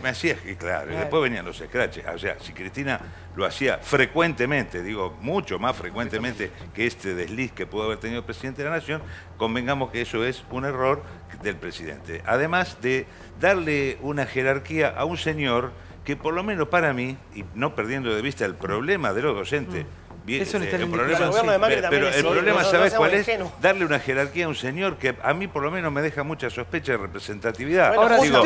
me hacía, y claro, y después venían los scratches. O sea, si Cristina lo hacía frecuentemente, digo, mucho más frecuentemente que este desliz que pudo haber tenido el presidente de la Nación, convengamos que eso es un error del presidente. Además de darle una jerarquía a un señor que por lo menos para mí, y no perdiendo de vista el problema de los docentes, eso el problema, ¿sabes cuál es? Darle una jerarquía a un señor que a mí por lo menos me deja mucha sospecha de representatividad. Bueno, ahora, digo,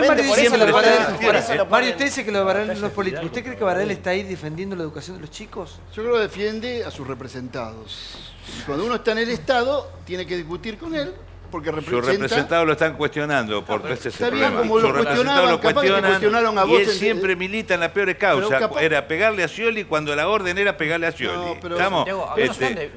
Mario, usted dice que lo de Baradel no es político. ¿Usted cree que Baradel está ahí defendiendo la educación de los chicos? Yo creo que defiende a sus representados. Y cuando uno está en el Estado, tiene que discutir con él, porque representa... Sus representados lo están cuestionando por este problema. Como lo cuestionaron a vos. Y él siempre milita en las peores causas. Era pegarle a Scioli cuando la orden era pegarle a Scioli.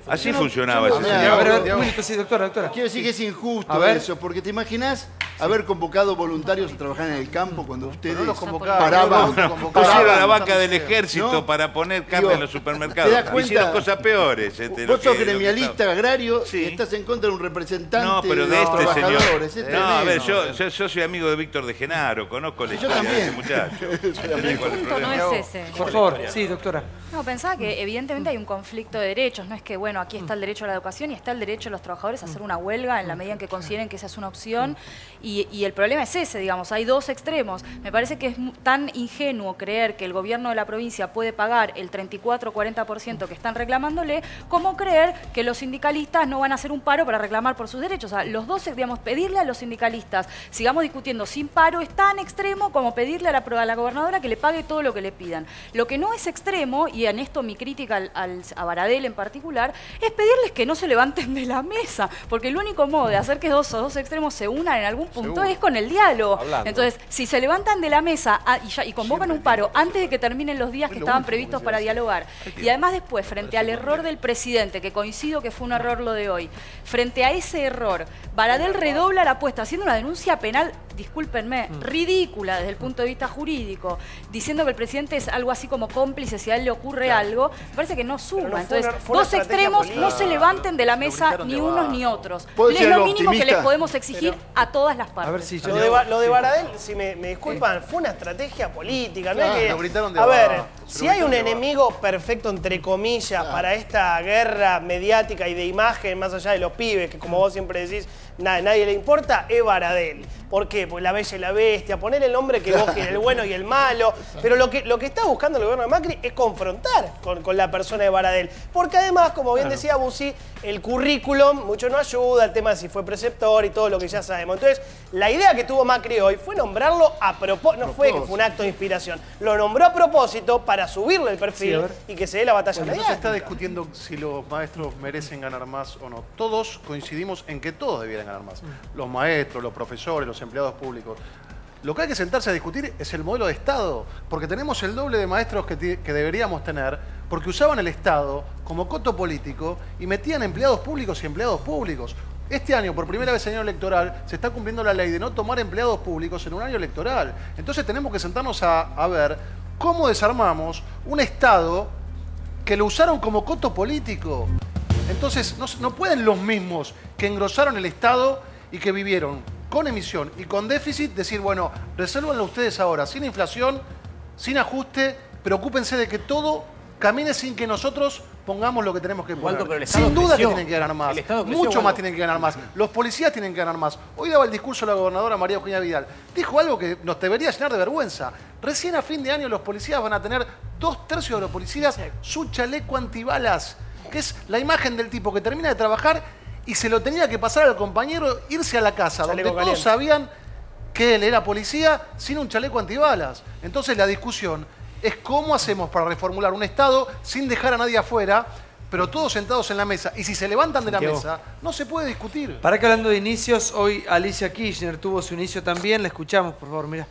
Así funcionaba ese señor. Doctora. Quiero decir que es injusto eso, porque te imaginas haber convocado voluntarios a trabajar en el campo cuando ustedes paraban. Pusieron a la vaca del ejército para poner carne en los supermercados. Hicieron cosas peores. Vos sos gremialista agrario y estás en contra de un representante de este señor. No, a ver, yo soy amigo de Víctor de Genaro, conozco la historia de ese muchacho. El punto no es ese. Por favor, sí, doctora. No, pensaba que evidentemente hay un conflicto de derechos. No es que, bueno, aquí está el derecho a la educación y está el derecho de los trabajadores a hacer una huelga en la medida en que consideren que esa es una opción. Y el problema es ese, digamos, hay dos extremos. Me parece que es tan ingenuo creer que el gobierno de la provincia puede pagar el 34-40% que están reclamándole, como creer que los sindicalistas no van a hacer un paro para reclamar por sus derechos. O sea, los dos, digamos, pedirle a los sindicalistas, sigamos discutiendo sin paro, es tan extremo como pedirle a la gobernadora que le pague todo lo que le pidan. Lo que no es extremo, y en esto mi crítica a Baradel en particular, es pedirles que no se levanten de la mesa, porque el único modo de hacer que esos dos extremos se unan en algún punto es con el diálogo. Entonces, si se levantan de la mesa y convocan un paro antes de que terminen los días que estaban previstos para dialogar, y además después, frente al error del presidente, que coincido que fue un error lo de hoy, frente a ese error, Baradel redobla la apuesta, haciendo una denuncia penal, discúlpenme, ridícula desde el punto de vista jurídico, diciendo que el presidente es algo así como cómplice si a él le ocurre algo, me parece que no suma. Entonces, dos extremos no se levanten de la mesa ni unos ni otros. Es lo mínimo que les podemos exigir a todas las partes. A ver, si lo de Baradel, si me disculpan, fue una estrategia política. No es que, a ver, si hay un enemigo perfecto, entre comillas, para esta guerra mediática y de imagen, más allá de los pibes, que como vos siempre decís, nadie le importa, es Baradel. ¿Por qué? Pues la bella y la bestia, poner el nombre que vos quieres, el bueno y el malo. Pero lo que está buscando el gobierno de Macri es confrontar con la persona de Baradel. Porque además, como bien decía Bussi, el currículum mucho no ayuda, el tema de si fue preceptor y todo lo que ya sabemos. Entonces, la idea que tuvo Macri hoy fue nombrarlo a propósito, no fue que fue un acto de inspiración, lo nombró a propósito para subirle el perfil y que se dé la batalla mediática. No se está discutiendo si los maestros merecen ganar más o no. Todos coincidimos en que todos debieran ganar más. Los maestros, los profesores, los empleados públicos. Lo que hay que sentarse a discutir es el modelo de Estado, porque tenemos el doble de maestros que deberíamos tener, porque usaban el Estado como coto político y metían empleados públicos y empleados públicos. Este año, por primera vez en año electoral, se está cumpliendo la ley de no tomar empleados públicos en un año electoral. Entonces tenemos que sentarnos a ver cómo desarmamos un Estado que lo usaron como coto político. Entonces no pueden los mismos que engrosaron el Estado y que vivieron con emisión y con déficit, decir, bueno, resuélvanlo ustedes ahora, sin inflación, sin ajuste, preocúpense de que todo camine sin que nosotros pongamos lo que tenemos que poner. Pero sin duda que tienen que ganar más. Mucho más tienen que ganar más. Los policías tienen que ganar más. Hoy daba el discurso la gobernadora María Eugenia Vidal. Dijo algo que nos debería llenar de vergüenza. Recién a fin de año los policías van a tener 2/3 de los policías su chaleco antibalas, que es la imagen del tipo que termina de trabajar y se lo tenía que pasar al compañero, irse a la casa, donde todos sabían que él era policía sin un chaleco antibalas. Entonces la discusión es cómo hacemos para reformular un Estado sin dejar a nadie afuera, pero todos sentados en la mesa. Y si se levantan de la mesa, no se puede discutir. Para que hablando de inicios, hoy Alicia Kirchner tuvo su inicio también. La escuchamos, por favor, mira.